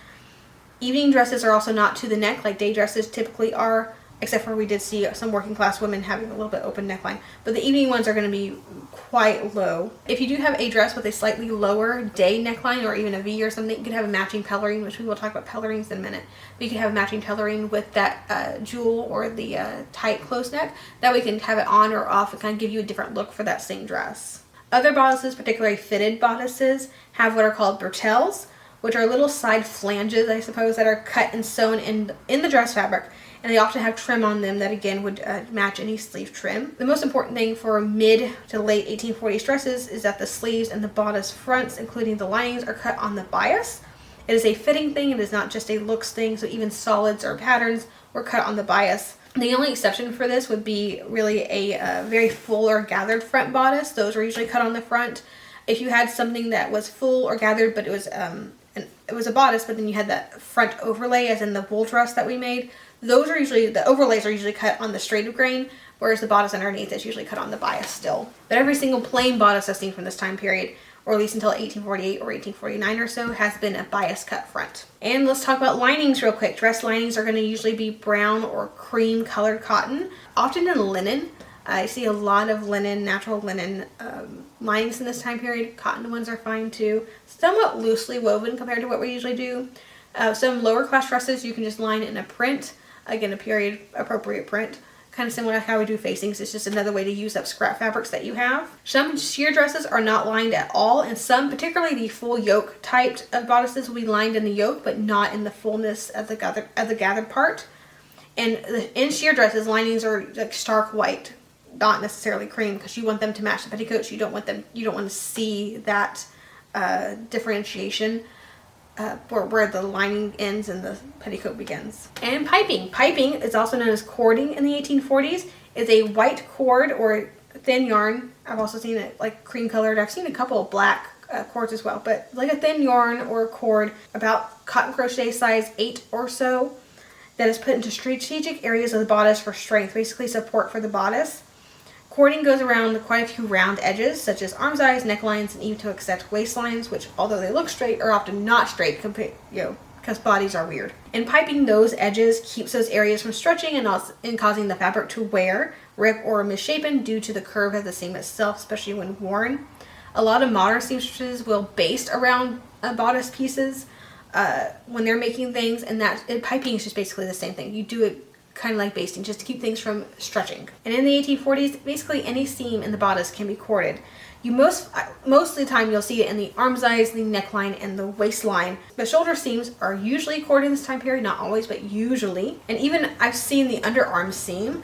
Evening dresses are also not to the neck like day dresses typically are, except for we did see some working class women having a little bit open neckline. But the evening ones are going to be quite low. If you do have a dress with a slightly lower day neckline or even a V or something, you could have a matching pelerine, which we will talk about pelerines in a minute. But you could have a matching pelerine with that jewel or the tight close neck. That way you can have it on or off and kind of give you a different look for that same dress. Other bodices, particularly fitted bodices, have what are called bretelles, which are little side flanges, I suppose, that are cut and sewn in the dress fabric. And they often have trim on them that, again, would match any sleeve trim. The most important thing for mid to late 1840s dresses is that the sleeves and the bodice fronts, including the linings, are cut on the bias. It is a fitting thing. It is not just a looks thing, so even solids or patterns were cut on the bias. The only exception for this would be really a very full or gathered front bodice. Those are usually cut on the front. If you had something that was full or gathered, but it was a bodice, but then you had that front overlay, as in the wool dress that we made, the overlays are usually cut on the straight of grain, whereas the bodice underneath is usually cut on the bias still. But every single plain bodice I've seen from this time period, or at least until 1848 or 1849 or so, has been a bias cut front. And let's talk about linings real quick. Dress linings are going to usually be brown or cream colored cotton, often in linen. I see a lot of linen, natural linen linings in this time period. Cotton ones are fine too. Somewhat loosely woven compared to what we usually do. Some lower class dresses you can just line in a print. Again, a period appropriate print. Kind of similar to how we do facings. It's just another way to use up scrap fabrics that you have. Some sheer dresses are not lined at all, and some, particularly the full yoke typed of bodices, will be lined in the yoke but not in the fullness of the gathered part. And in sheer dresses, linings are like stark white, not necessarily cream, because you want them to match the petticoats. You don't want to see that differentiation where the lining ends and the petticoat begins. And piping. Piping is also known as cording in the 1840s. It's a white cord or thin yarn. I've also seen it like cream colored. I've seen a couple of black cords as well, but like a thin yarn or a cord about cotton crochet size 8 or so that is put into strategic areas of the bodice for strength, basically support for the bodice. Cording goes around quite a few round edges, such as arms, eyes, necklines, and even to except waistlines, which, although they look straight, are often not straight, because bodies are weird. And piping those edges keeps those areas from stretching and causing the fabric to wear, rip, or misshapen due to the curve of the seam itself, especially when worn. A lot of modern seamstresses will baste around bodice pieces when they're making things, and piping is just basically the same thing. You do it kind of like basting, just to keep things from stretching. And in the 1840s, basically any seam in the bodice can be corded. Most of the time you'll see it in the arms, eyes, the neckline, and the waistline. The shoulder seams are usually corded in this time period, not always, but usually. And even I've seen the underarm seam.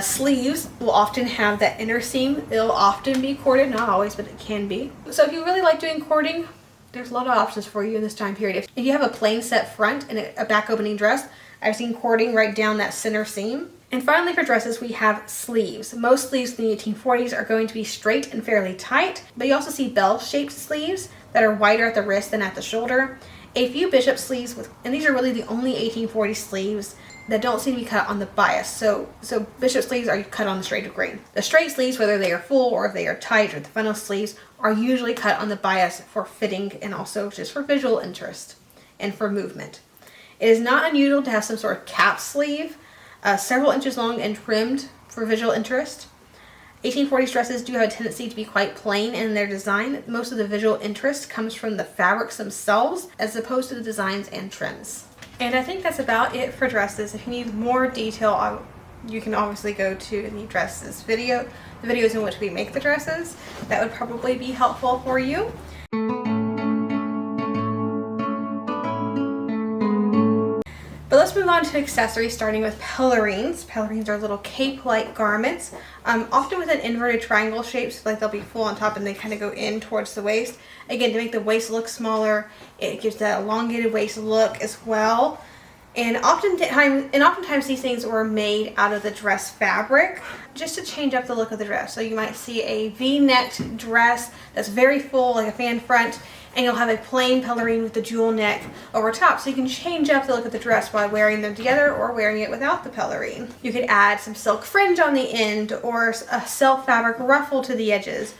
Sleeves will often have that inner seam. It'll often be corded, not always, but it can be. So if you really like doing cording, there's a lot of options for you in this time period. If you have a plain set front and a back opening dress, I've seen cording right down that center seam. And finally for dresses, we have sleeves. Most sleeves in the 1840s are going to be straight and fairly tight, but you also see bell-shaped sleeves that are wider at the wrist than at the shoulder. A few bishop sleeves, and these are really the only 1840 sleeves that don't seem to be cut on the bias. So bishop sleeves are cut on the straight grain. The straight sleeves, whether they are full or if they are tight, or the funnel sleeves, are usually cut on the bias for fitting and also just for visual interest and for movement. It is not unusual to have some sort of cap sleeve, several inches long and trimmed for visual interest. 1840s dresses do have a tendency to be quite plain in their design. Most of the visual interest comes from the fabrics themselves as opposed to the designs and trims. And I think that's about it for dresses. If you need more detail, you can obviously go to the dresses video, the videos in which we make the dresses. That would probably be helpful for you. But let's move on to accessories, starting with pelerines. Pelerines are little cape-like garments, often with an inverted triangle shape, so like they'll be full on top and they kind of go in towards the waist. Again, to make the waist look smaller, it gives that elongated waist look as well. And oftentimes these things were made out of the dress fabric just to change up the look of the dress. So you might see a V-necked dress that's very full, like a fan front, and you'll have a plain pelerine with the jewel neck over top. So you can change up the look of the dress by wearing them together or wearing it without the pelerine. You could add some silk fringe on the end or a self fabric ruffle to the edges.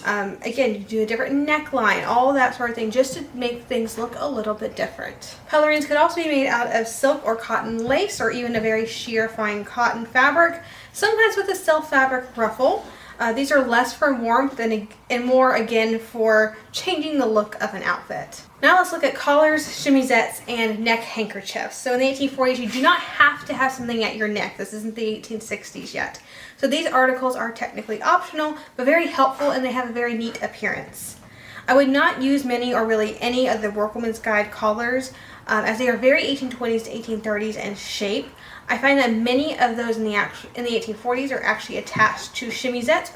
Again, you do a different neckline, all that sort of thing, just to make things look a little bit different. Pelerines could also be made out of silk or cotton lace or even a very sheer fine cotton fabric, sometimes with a self fabric ruffle. These are less for warmth and more, again, for changing the look of an outfit. Now let's look at collars, chemisettes, and neck handkerchiefs. So in the 1840s, you do not have to have something at your neck. This isn't the 1860s yet. So these articles are technically optional, but very helpful, and they have a very neat appearance. I would not use many or really any of the Workwoman's Guide collars, as they are very 1820s to 1830s in shape. I find that many of those in the 1840s are actually attached to chemisettes,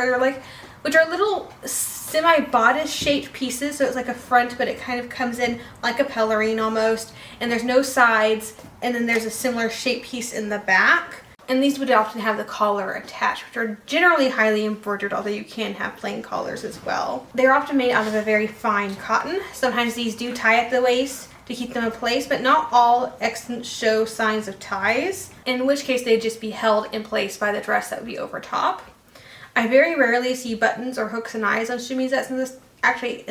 which are little semi-bodice shaped pieces. So it's like a front, but it kind of comes in like a pelerine almost, and there's no sides, and then there's a similar shaped piece in the back. And these would often have the collar attached, which are generally highly embroidered, although you can have plain collars as well. They're often made out of a very fine cotton. Sometimes these do tie at the waist to keep them in place, but not all accents show signs of ties, in which case they'd just be held in place by the dress that would be over top. I very rarely see buttons or hooks and eyes on chemisettes in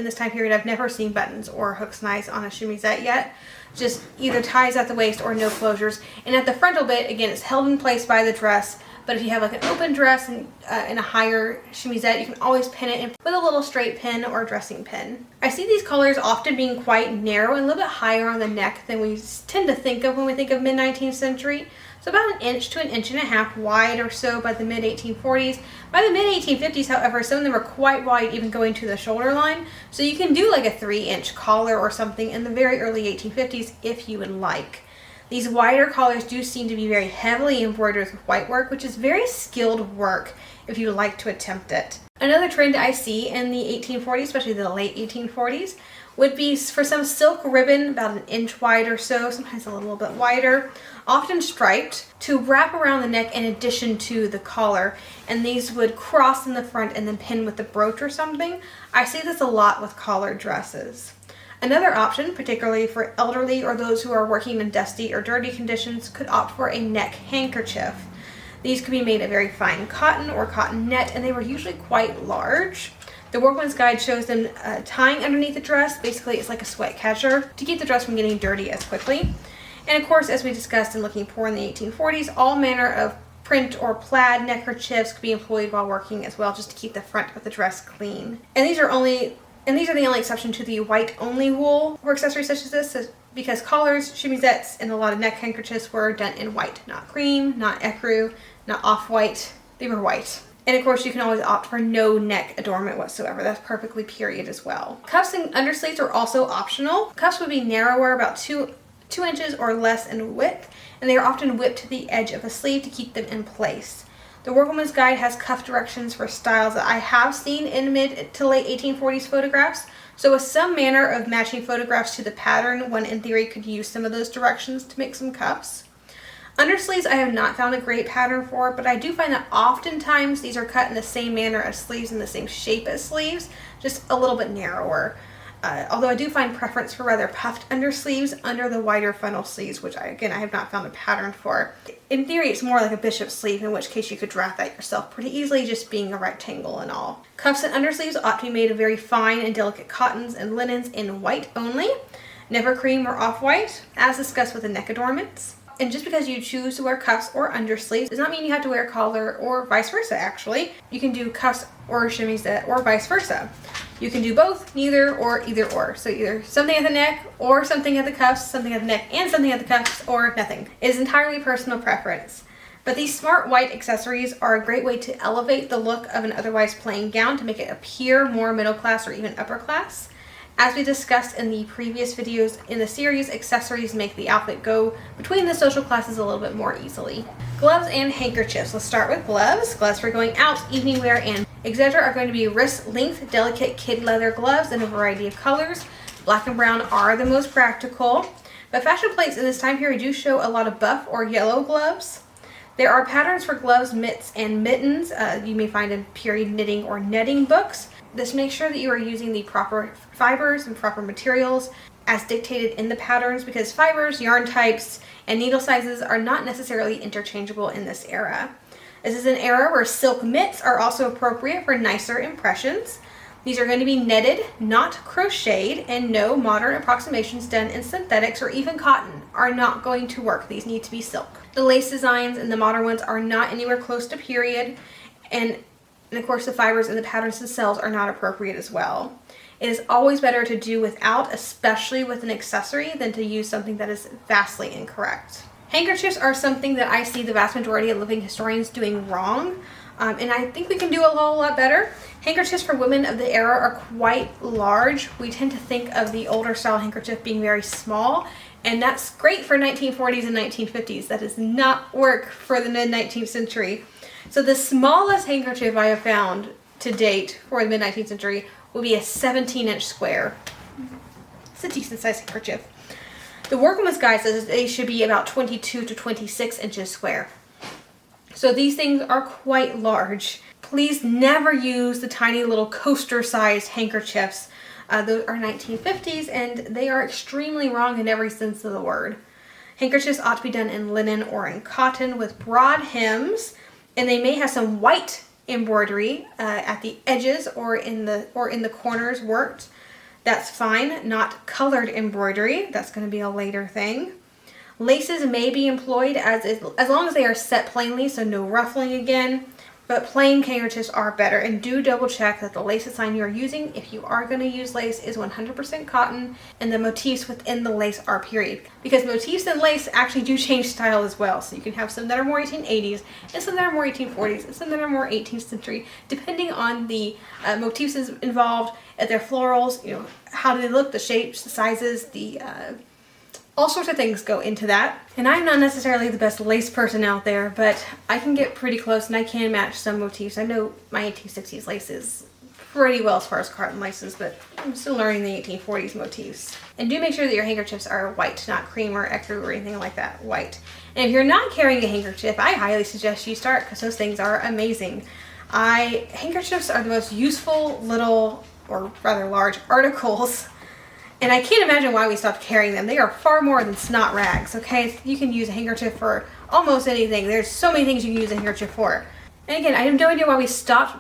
this time period. I've never seen buttons or hooks and eyes on a chemisette yet. Just either ties at the waist or no closures. And at the frontal bit, again, it's held in place by the dress, But if you have like an open dress and a higher chemisette, you can always pin it in with a little straight pin or dressing pin. I see these collars often being quite narrow and a little bit higher on the neck than we tend to think of when we think of mid-19th century. So about an inch to an inch and a half wide or so by the mid-1840s. By the mid-1850s, however, some of them are quite wide, even going to the shoulder line. So you can do like a 3-inch collar or something in the very early 1850s if you would like. These wider collars do seem to be very heavily embroidered with white work, which is very skilled work if you like to attempt it. Another trend I see in the 1840s, especially the late 1840s, would be for some silk ribbon about an inch wide or so, sometimes a little bit wider, often striped, to wrap around the neck in addition to the collar. And these would cross in the front and then pin with a brooch or something. I see this a lot with collared dresses. Another option, particularly for elderly or those who are working in dusty or dirty conditions, could opt for a neck handkerchief. These could be made of very fine cotton or cotton net, and they were usually quite large. The Workman's Guide shows them tying underneath the dress. Basically, it's like a sweat catcher to keep the dress from getting dirty as quickly. And of course, as we discussed in Looking Poor in the 1840s, all manner of print or plaid neckerchiefs could be employed while working as well, just to keep the front of the dress clean. And these are the only exception to the white-only wool for accessories such as this, because collars, chemisettes, and a lot of neck handkerchiefs were done in white. Not cream, not ecru, not off-white. They were white. And of course, you can always opt for no neck adornment whatsoever. That's perfectly period as well. Cuffs and undersleeves are also optional. Cuffs would be narrower, about 2 inches or less in width, and they are often whipped to the edge of a sleeve to keep them in place. The Workwoman's Guide has cuff directions for styles that I have seen in mid to late 1840s photographs. So with some manner of matching photographs to the pattern, one in theory could use some of those directions to make some cuffs. Undersleeves I have not found a great pattern for, but I do find that oftentimes these are cut in the same manner as sleeves, in the same shape as sleeves, just a little bit narrower. Although I do find preference for rather puffed undersleeves under the wider funnel sleeves, which I have not found a pattern for. In theory, it's more like a bishop sleeve, in which case you could draft that yourself pretty easily, just being a rectangle and all. Cuffs and undersleeves ought to be made of very fine and delicate cottons and linens in white only, never cream or off-white, as discussed with the neck adornments. And just because you choose to wear cuffs or undersleeves does not mean you have to wear a collar, or vice versa, actually. You can do cuffs or chemisette or vice versa. You can do both, neither, or either or. So either something at the neck or something at the cuffs, something at the neck and something at the cuffs, or nothing. It is entirely personal preference. But these smart white accessories are a great way to elevate the look of an otherwise plain gown to make it appear more middle class or even upper class. As we discussed in the previous videos in the series, accessories make the outfit go between the social classes a little bit more easily. Gloves and handkerchiefs. Let's start with gloves. Gloves for going out, evening wear, and etc. are going to be wrist-length, delicate kid leather gloves in a variety of colors. Black and brown are the most practical. But fashion plates in this time period do show a lot of buff or yellow gloves. There are patterns for gloves, mitts, and mittens you may find in period knitting or netting books. Just make sure that you are using the proper fibers and proper materials as dictated in the patterns, because fibers, yarn types, and needle sizes are not necessarily interchangeable in this era. This is an era where silk mitts are also appropriate for nicer impressions. These are going to be netted, not crocheted, and no modern approximations done in synthetics or even cotton are not going to work. These need to be silk. The lace designs and the modern ones are not anywhere close to period, and of course the fibers and the patterns themselves are not appropriate as well. It is always better to do without, especially with an accessory, than to use something that is vastly incorrect. Handkerchiefs are something that I see the vast majority of living historians doing wrong, and I think we can do a whole lot better. Handkerchiefs for women of the era are quite large. We tend to think of the older style handkerchief being very small, and that's great for 1940s and 1950s. That does not work for the mid-19th century. So the smallest handkerchief I have found to date for the mid-19th century will be a 17-inch square. It's a decent sized handkerchief. The Workwoman's Guide says they should be about 22 to 26 inches square. So these things are quite large. Please never use the tiny little coaster-sized handkerchiefs. Those are 1950s, and they are extremely wrong in every sense of the word. Handkerchiefs ought to be done in linen or in cotton with broad hems, and they may have some white embroidery at the edges or in the corners worked. That's fine. Not colored embroidery. That's going to be a later thing. Laces may be employed as long as they are set plainly, so no ruffling again. But plain handkerchiefs are better, and do double check that the lace design you are using, if you are going to use lace, is 100% cotton and the motifs within the lace are period. Because motifs and lace actually do change style as well. So you can have some that are more 1880s and some that are more 1840s and some that are more 18th century, depending on the motifs involved, their florals, you know, how do they look, the shapes, the sizes, the all sorts of things go into that. And I'm not necessarily the best lace person out there, but I can get pretty close and I can match some motifs. I know my 1860s laces pretty well as far as cotton laces, but I'm still learning the 1840s motifs. And do make sure that your handkerchiefs are white, not cream or ecru or anything like that, white. And if you're not carrying a handkerchief, I highly suggest you start, because those things are amazing. Handkerchiefs are the most useful little, or rather large, articles. And I can't imagine why we stopped carrying them. They are far more than snot rags, okay? You can use a handkerchief for almost anything. There's so many things you can use a handkerchief for. And again, I have no idea why we stopped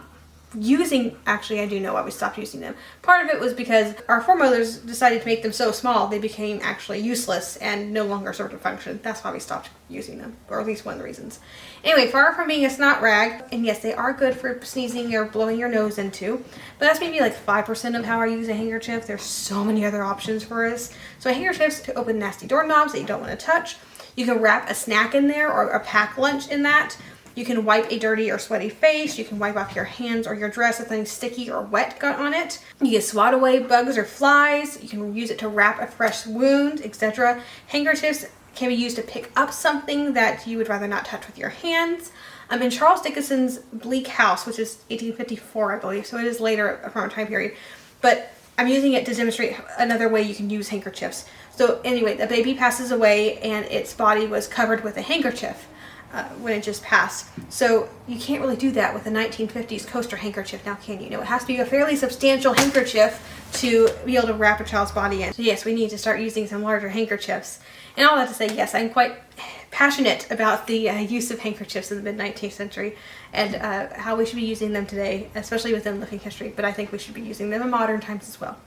using, actually I do know why we stopped using them. Part of it was because our foremothers decided to make them so small they became actually useless and no longer served a function. That's why we stopped using them, or at least one of the reasons. Anyway, far from being a snot rag, and yes, they are good for sneezing or blowing your nose into, but that's maybe like 5% of how I use a handkerchief. There's so many other options for us. So handkerchiefs to open nasty doorknobs that you don't want to touch. You can wrap a snack in there or a packed lunch in that. You can wipe a dirty or sweaty face. You can wipe off your hands or your dress if anything sticky or wet got on it. You can swat away bugs or flies. You can use it to wrap a fresh wound, etc. Handkerchiefs can be used to pick up something that you would rather not touch with your hands. In Charles Dickens's Bleak House, which is 1854, I believe, so it is later from a time period, but I'm using it to demonstrate another way you can use handkerchiefs. So anyway, the baby passes away and its body was covered with a handkerchief. When it just passed. So you can't really do that with a 1950s coaster handkerchief now, can you? No, it has to be a fairly substantial handkerchief to be able to wrap a child's body in. So yes, we need to start using some larger handkerchiefs. And all that to say, yes, I'm quite passionate about the use of handkerchiefs in the mid-19th century and how we should be using them today, especially within living history, but I think we should be using them in modern times as well.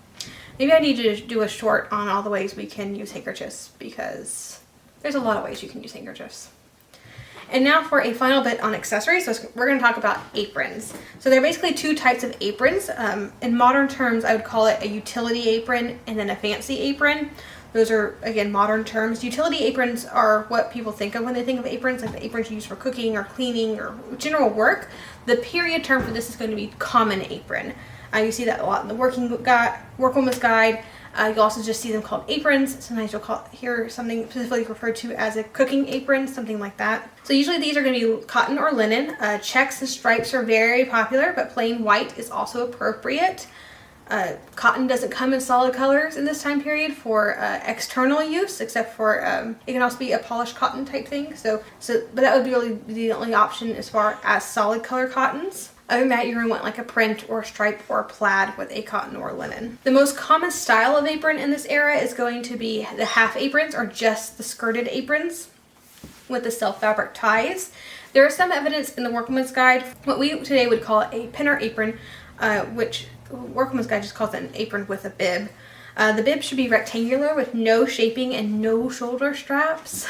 Maybe I need to do a short on all the ways we can use handkerchiefs, because there's a lot of ways you can use handkerchiefs. And now for a final bit on accessories. So we're going to talk about aprons. So there are basically two types of aprons. In modern terms, I would call it a utility apron and then a fancy apron. Those are, again, modern terms. Utility aprons are what people think of when they think of aprons, like the aprons you use for cooking or cleaning or general work. The period term for this is going to be common apron. You see that a lot in the Workwoman's Guide. You also just see them called aprons. Sometimes you'll hear something specifically referred to as a cooking apron, something like that. So usually these are going to be cotton or linen. Checks and stripes are very popular, but plain white is also appropriate. Cotton doesn't come in solid colors in this time period for external use, except for it can also be a polished cotton type thing. But that would be really the only option as far as solid color cottons. Other than that, you're going to want like a print or a stripe or a plaid with a cotton or linen. The most common style of apron in this era is going to be the half aprons, or just the skirted aprons with the self fabric ties. There is some evidence in the Workwoman's Guide, what we today would call a pinner apron, which Workwoman's Guide just calls it an apron with a bib. The bib should be rectangular with no shaping and no shoulder straps.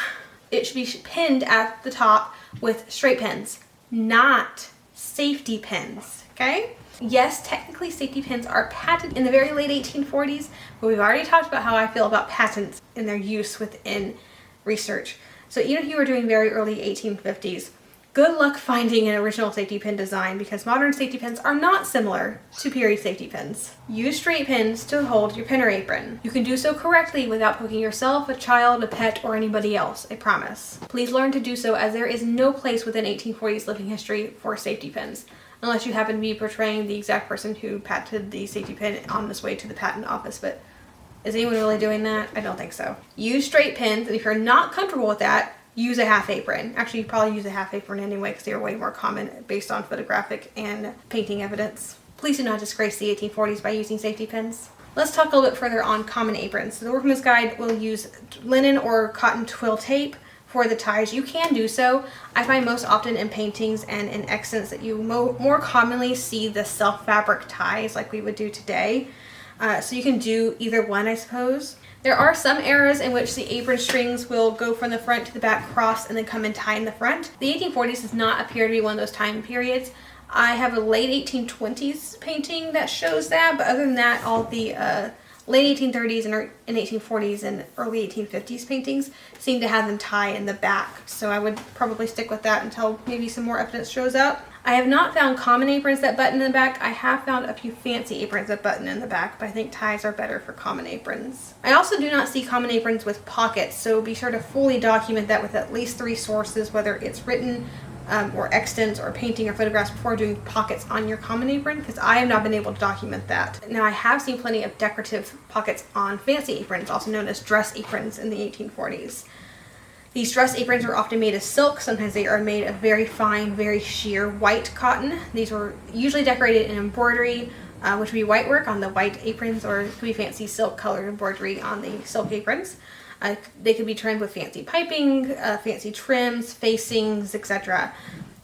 It should be pinned at the top with straight pins, not safety pins, okay? Yes, technically safety pins are patented in the very late 1840s, but we've already talked about how I feel about patents and their use within research. So even if you were doing very early 1850s, good luck finding an original safety pin design, because modern safety pins are not similar to period safety pins. Use straight pins to hold your pinner apron. You can do so correctly without poking yourself, a child, a pet, or anybody else, I promise. Please learn to do so, as there is no place within 1840s living history for safety pins, unless you happen to be portraying the exact person who patented the safety pin on this way to the patent office, but is anyone really doing that? I don't think so. Use straight pins, and if you're not comfortable with that, use a half apron. Actually, you probably use a half apron anyway, because they are way more common based on photographic and painting evidence. Please do not disgrace the 1840s by using safety pins. Let's talk a little bit further on common aprons. So the Workman's Guide will use linen or cotton twill tape for the ties. You can do so. I find most often in paintings and in accents that you more commonly see the self fabric ties like we would do today. So you can do either one, I suppose. There are some eras in which the apron strings will go from the front to the back cross and then come and tie in the front. The 1840s does not appear to be one of those time periods. I have a late 1820s painting that shows that, but other than that, all the late 1830s and 1840s and early 1850s paintings seem to have them tie in the back. So I would probably stick with that until maybe some more evidence shows up. I have not found common aprons that button in the back. I have found a few fancy aprons that button in the back, but I think ties are better for common aprons. I also do not see common aprons with pockets, so be sure to fully document that with at least 3 sources, whether it's written or extant or painting or photographs, before doing pockets on your common apron, because I have not been able to document that. Now, I have seen plenty of decorative pockets on fancy aprons, also known as dress aprons, in the 1840s. These dress aprons are often made of silk. Sometimes they are made of very fine, very sheer white cotton. These were usually decorated in embroidery, which would be white work on the white aprons, or it could be fancy silk colored embroidery on the silk aprons. They could be trimmed with fancy piping, fancy trims, facings, etc.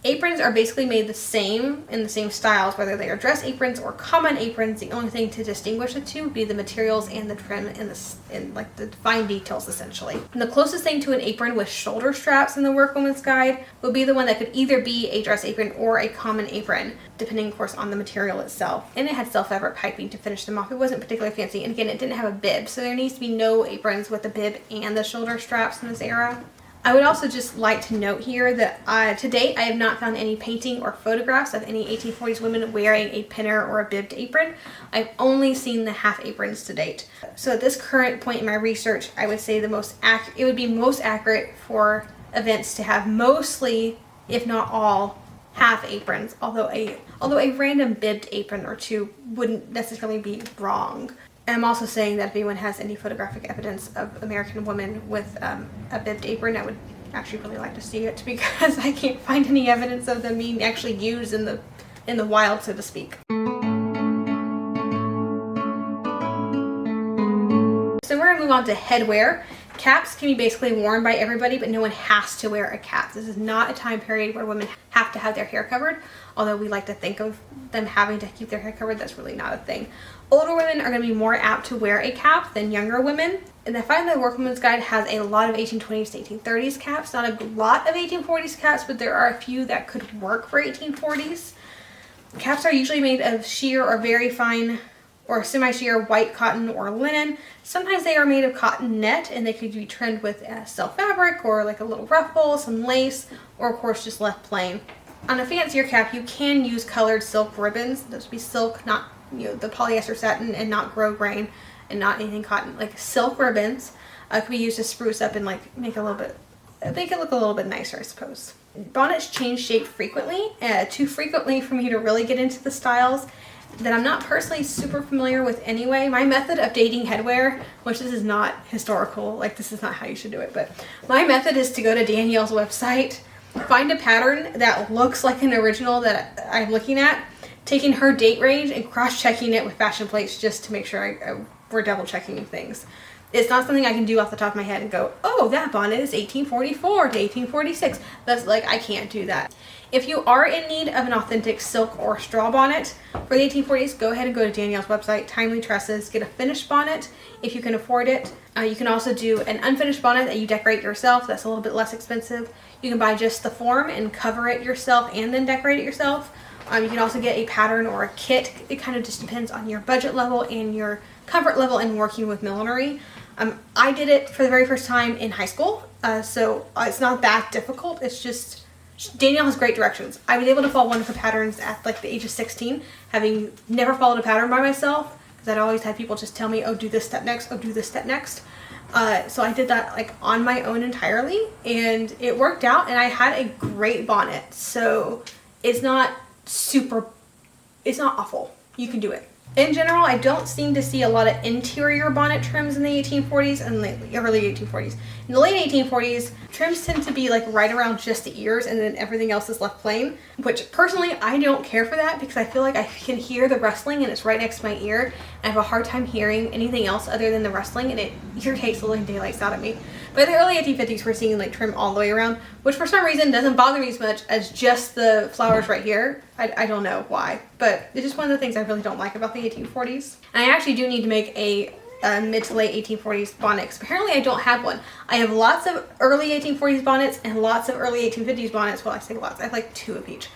Aprons are basically made the same in the same styles, whether they are dress aprons or common aprons. The only thing to distinguish the two would be the materials and the trim and like the fine details, essentially. And the closest thing to an apron with shoulder straps in the Workwoman's Guide would be the one that could either be a dress apron or a common apron, depending, of course, on the material itself. And it had self-fabric piping to finish them off. It wasn't particularly fancy, and again, it didn't have a bib, so there needs to be no aprons with the bib and the shoulder straps in this era. I would also just like to note here that to date I have not found any painting or photographs of any 1840s women wearing a pinner or a bibbed apron. I've only seen the half aprons to date. So at this current point in my research, I would say it would be most accurate for events to have mostly, if not all, half aprons, although a random bibbed apron or two wouldn't necessarily be wrong. And I'm also saying that if anyone has any photographic evidence of American women with a bibbed apron, I would actually really like to see it, because I can't find any evidence of them being actually used in the wild, so to speak. So we're going to move on to headwear. Caps can be basically worn by everybody, but no one has to wear a cap. This is not a time period where women have to have their hair covered, although we like to think of them having to keep their hair covered. That's really not a thing. Older women are going to be more apt to wear a cap than younger women. And I find the Workwoman's Guide has a lot of 1820s to 1830s caps. Not a lot of 1840s caps, but there are a few that could work for 1840s. Caps are usually made of sheer or very fine or semi-sheer white cotton or linen. Sometimes they are made of cotton net, and they could be trimmed with self fabric or like a little ruffle, some lace, or of course just left plain. On a fancier cap, you can use colored silk ribbons. Those would be silk, not the polyester satin, and not grosgrain, and not anything cotton. Like silk ribbons could be used to spruce up and like make it look a little bit nicer, I suppose. Bonnets change shape frequently, too frequently for me to really get into the styles that I'm not personally super familiar with anyway. My method of dating headwear, which this is not historical, like this is not how you should do it, but my method is to go to Danielle's website, find a pattern that looks like an original that I'm looking at, taking her date range and cross-checking it with fashion plates just to make sure we're double-checking things. It's not something I can do off the top of my head and go, oh, that bonnet is 1844 to 1846. That's like, I can't do that. If you are in need of an authentic silk or straw bonnet for the 1840s, go ahead and go to Danielle's website, Timely Tresses, get a finished bonnet if you can afford it. You can also do an unfinished bonnet that you decorate yourself. That's a little bit less expensive. You can buy just the form and cover it yourself and then decorate it yourself. You can also get a pattern or a kit. It kind of just depends on your budget level and your comfort level in working with millinery. I did it for the very first time in high school, so it's not that difficult. It's just Danielle has great directions. I was able to follow one of her patterns at like the age of 16, having never followed a pattern by myself, because I'd always had people just tell me, oh, do this step next, oh, do this step next. So I did that like on my own entirely, and it worked out, and I had a great bonnet. So it's not awful. You can do it. In general, I don't seem to see a lot of interior bonnet trims in the 1840s and the early 1840s. In the late 1840s, trims tend to be like right around just the ears, and then everything else is left plain, which personally I don't care for that, because I feel like I can hear the rustling and it's right next to my ear, and I have a hard time hearing anything else other than the rustling, and it irritates the living daylights out of me. But in the early 1850s, we're seeing like trim all the way around, which for some reason doesn't bother me as much as just the flowers right here. I don't know why, but it's just one of the things I really don't like about the 1840s. And I actually do need to make a mid to late 1840s bonnets. Apparently I don't have one. I have lots of early 1840s bonnets and lots of early 1850s bonnets. Well, I say lots. I have like 2 of each.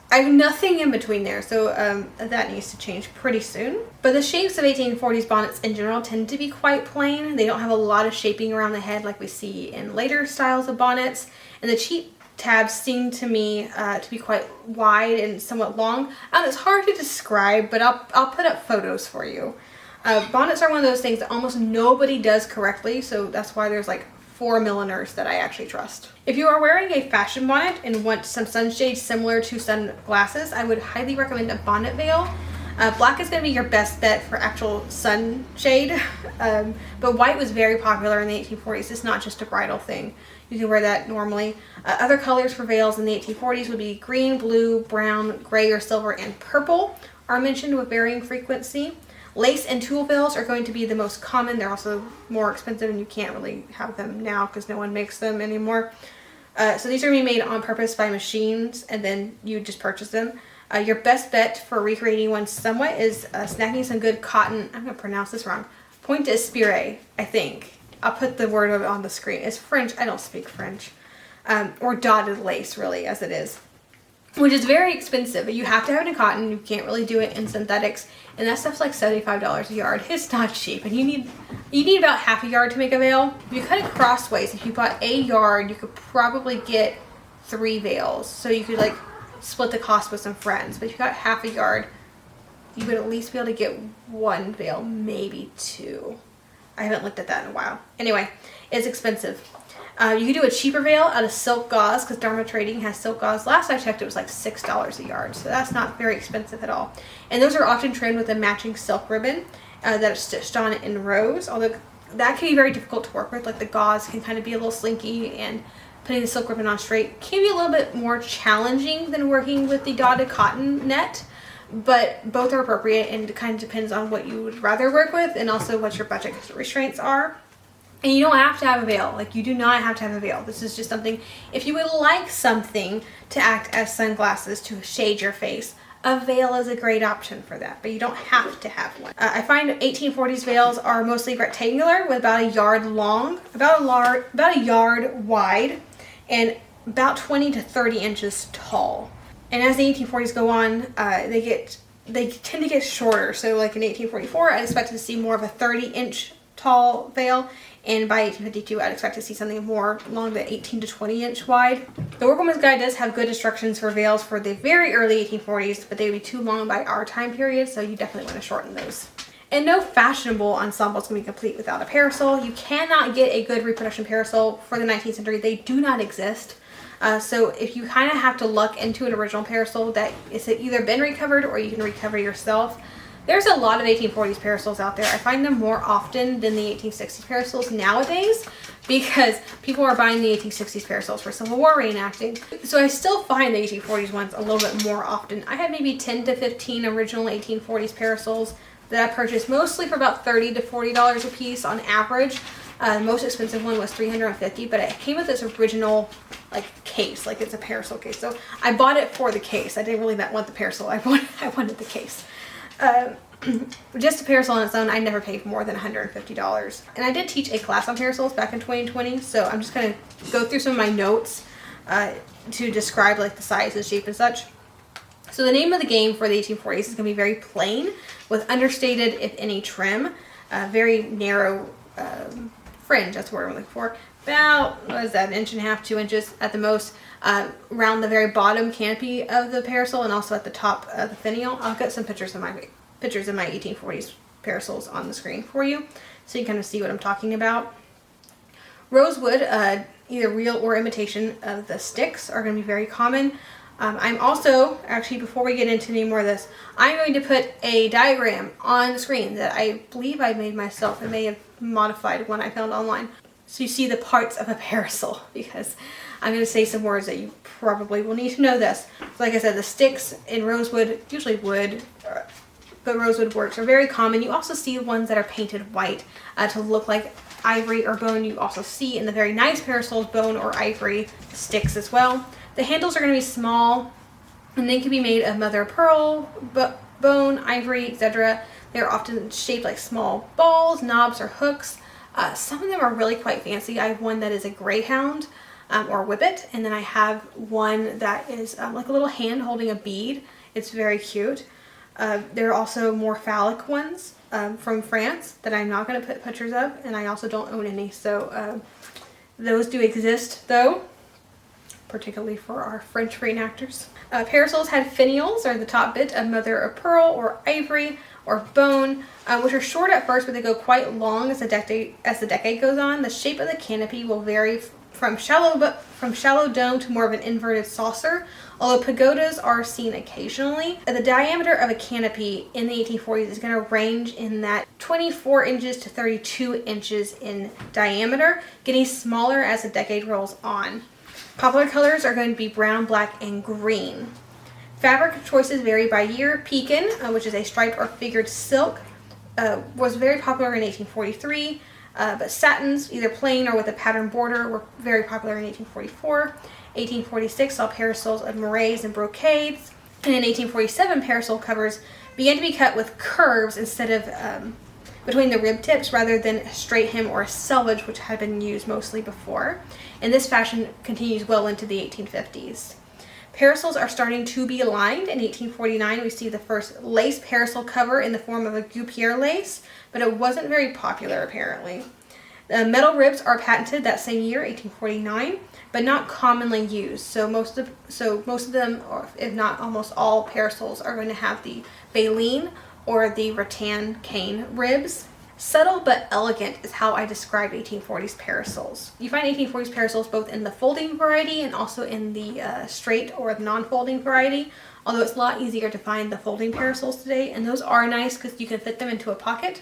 I have nothing in between there, so that needs to change pretty soon. But the shapes of 1840s bonnets in general tend to be quite plain. They don't have a lot of shaping around the head like we see in later styles of bonnets. And the cheek tabs seem to me to be quite wide and somewhat long. It's hard to describe, but I'll put up photos for you. Bonnets are one of those things that almost nobody does correctly, so that's why there's like 4 milliners that I actually trust. If you are wearing a fashion bonnet and want some sunshade similar to sunglasses, I would highly recommend a bonnet veil. Black is going to be your best bet for actual sunshade, but white was very popular in the 1840s. It's not just a bridal thing. You can wear that normally. Other colors for veils in the 1840s would be green, blue, brown, gray or silver, and purple are mentioned with varying frequency. Lace and tulle veils are going to be the most common. They're also more expensive and you can't really have them now because no one makes them anymore. So these are going to be made on purpose by machines and then you just purchase them. Your best bet for recreating one somewhat is snagging some good cotton, I'm going to pronounce this wrong, pointe d'espire, I think. I'll put the word of it on the screen. It's French. I don't speak French. Or dotted lace, really, as it is. Which is very expensive. You have to have it in cotton. You can't really do it in synthetics. And that stuff's like $75 a yard. It's not cheap. And you need about half a yard to make a veil. If you cut it crossways, if you bought a yard, you could probably get 3 veils. So you could like split the cost with some friends. But if you got half a yard, you would at least be able to get 1 veil, maybe 2. I haven't looked at that in a while. Anyway, it's expensive. You can do a cheaper veil out of silk gauze because Dharma Trading has silk gauze. Last I checked, it was like $6 a yard, so that's not very expensive at all. And those are often trimmed with a matching silk ribbon that is stitched on in rows, although that can be very difficult to work with. Like the gauze can kind of be a little slinky, and putting the silk ribbon on straight can be a little bit more challenging than working with the dotted cotton net. But both are appropriate, and it kind of depends on what you would rather work with and also what your budget restraints are. And you don't have to have a veil. Like, you do not have to have a veil. This is just something, if you would like something to act as sunglasses to shade your face, a veil is a great option for that, but you don't have to have one. I find 1840s veils are mostly rectangular with about a yard long, about a yard wide, and about 20 to 30 inches tall. And as the 1840s go on, they tend to get shorter. So like in 1844, I expect to see more of a 30-inch tall veil. And by 1852, I'd expect to see something more along the 18 to 20 inch wide. The Workwoman's Guide does have good instructions for veils for the very early 1840s, but they would be too long by our time period, so you definitely want to shorten those. And no fashionable ensemble is going to be complete without a parasol. You cannot get a good reproduction parasol for the 19th century. They do not exist. So if you kind of have to luck into an original parasol that is either been recovered or you can recover yourself, there's a lot of 1840s parasols out there. I find them more often than the 1860s parasols nowadays because people are buying the 1860s parasols for Civil War reenacting. So I still find the 1840s ones a little bit more often. I have maybe 10 to 15 original 1840s parasols that I purchased mostly for about $30 to $40 a piece on average. The most expensive one was $350, but it came with this original like case, like it's a parasol case. So I bought it for the case. I didn't really want the parasol. I wanted the case. Just a parasol on its own, I never paid more than $150. And I did teach a class on parasols back in 2020, so I'm just going to go through some of my notes to describe like the size and shape and such. So the name of the game for the 1840s is going to be very plain with understated, if any, trim. Very narrow fringe, that's what I'm looking for. About, what is that, 1.5 inches, 2 inches at the most, around the very bottom canopy of the parasol and also at the top of the finial. I'll get some pictures of my 1840s parasols on the screen for you so you can kind of see what I'm talking about. Rosewood, either real or imitation of the sticks, are going to be very common. I'm also, actually before we get into any more of this, I'm going to put a diagram on the screen that I believe I made myself. I may have modified one I found online. So you see the parts of a parasol, because I'm going to say some words that you probably will need to know this. So like I said, the sticks in rosewood, usually wood, but rosewood works, are very common. You also see ones that are painted white to look like ivory or bone. You also see in the very nice parasols bone or ivory sticks as well. The handles are going to be small and they can be made of mother of pearl, bone, ivory, etc. They're often shaped like small balls, knobs, or hooks. Some of them are really quite fancy. I have one that is a greyhound or whippet, and then I have one that is like a little hand holding a bead. It's very cute. There are also more phallic ones from France that I'm not going to put pictures of, and I also don't own any. So those do exist though, particularly for our French reenactors. Parasols had finials, or the top bit of mother of pearl or ivory or bone, which are short at first, but they go quite long as the decade goes on. The shape of the canopy will vary from shallow dome to more of an inverted saucer, although pagodas are seen occasionally. The diameter of a canopy in the 1840s is going to range in that 24 inches to 32 inches in diameter, getting smaller as the decade rolls on. Popular colors are going to be brown, black, and green. Fabric choices vary by year. Pekin, which is a striped or figured silk, was very popular in 1843, but satins, either plain or with a patterned border, were very popular in 1844. 1846 saw parasols of moirés and brocades, and in 1847 parasol covers began to be cut with curves instead of between the rib tips rather than a straight hem or a selvage, which had been used mostly before. And this fashion continues well into the 1850s. Parasols are starting to be lined. In 1849, we see the first lace parasol cover in the form of a guipure lace, but it wasn't very popular apparently. The metal ribs are patented that same year, 1849, but not commonly used. So most of them, or if not almost all parasols, are going to have the baleen or the rattan cane ribs. Subtle but elegant is how I describe 1840s parasols. You find 1840s parasols both in the folding variety and also in the straight or non-folding variety, although it's a lot easier to find the folding parasols today, and those are nice because you can fit them into a pocket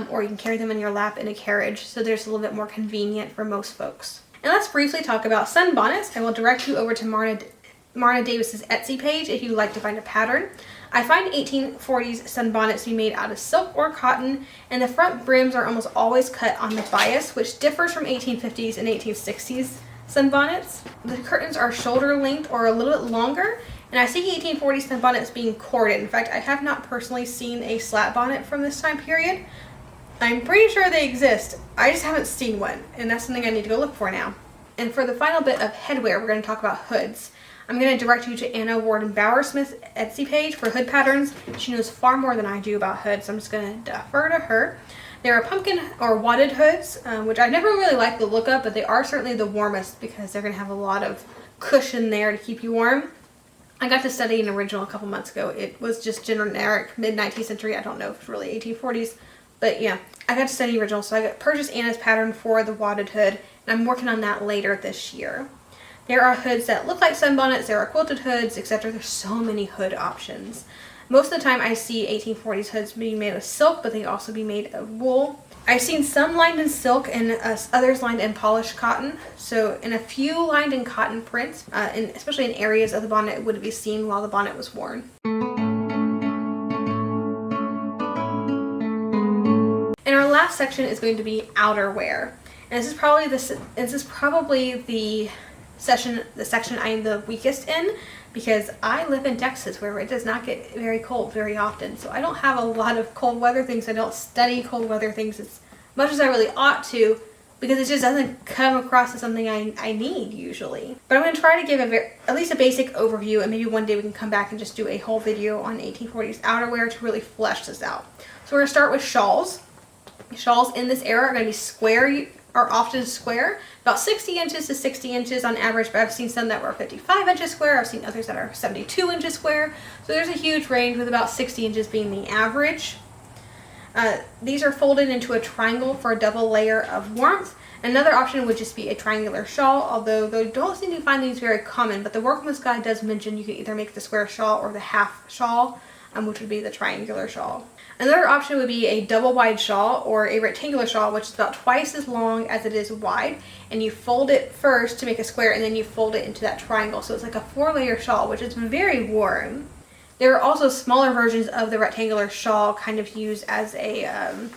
or you can carry them in your lap in a carriage, so there's a little bit more convenient for most folks. And let's briefly talk about sunbonnets. I will direct you over to Marna Davis's Etsy page if you'd like to find a pattern. I find 1840s sunbonnets to be made out of silk or cotton, and the front brims are almost always cut on the bias, which differs from 1850s and 1860s sunbonnets. The curtains are shoulder length or a little bit longer, and I see 1840s sunbonnets being corded. In fact, I have not personally seen a slat bonnet from this time period. I'm pretty sure they exist. I just haven't seen one, and that's something I need to go look for now. And for the final bit of headwear, we're going to talk about hoods. I'm going to direct you to Anna Warden Bowersmith's Etsy page for hood patterns. She knows far more than I do about hoods, so I'm just going to defer to her. There are pumpkin or wadded hoods, which I never really liked the look of, but they are certainly the warmest because they're going to have a lot of cushion there to keep you warm. I got to study an original a couple months ago. It was just generic mid-19th century. I don't know if it's really 1840s, but yeah, I got to study original, so I purchased Anna's pattern for the wadded hood, and I'm working on that later this year. There are hoods that look like sunbonnets, there are quilted hoods, etc. There's so many hood options. Most of the time I see 1840s hoods being made of silk, but they can also be made of wool. I've seen some lined in silk and others lined in polished cotton. So, and a few lined in cotton prints, and especially in areas of the bonnet it would be seen while the bonnet was worn. And our last section is going to be outerwear. And this is probably the section I am the weakest in, because I live in Texas where it does not get very cold very often. So I don't have a lot of cold weather things. I don't study cold weather things as much as I really ought to, because it just doesn't come across as something I need usually. But I'm going to try to give at least a basic overview, and maybe one day we can come back and just do a whole video on 1840s outerwear to really flesh this out. So we're going to start with shawls. Shawls in this era are going to be square, are often square, about 60 inches to 60 inches on average, but I've seen some that were 55 inches square. I've seen others that are 72 inches square. So there's a huge range, with about 60 inches being the average. These are folded into a triangle for a double layer of warmth. Another option would just be a triangular shawl, although they don't seem to find these very common, but the Workman's Guide does mention you can either make the square shawl or the half shawl, which would be the triangular shawl. Another option would be a double wide shawl or a rectangular shawl, which is about twice as long as it is wide, and you fold it first to make a square and then you fold it into that triangle. So it's like a 4-layer shawl, which is very warm. There are also smaller versions of the rectangular shawl, kind of used as a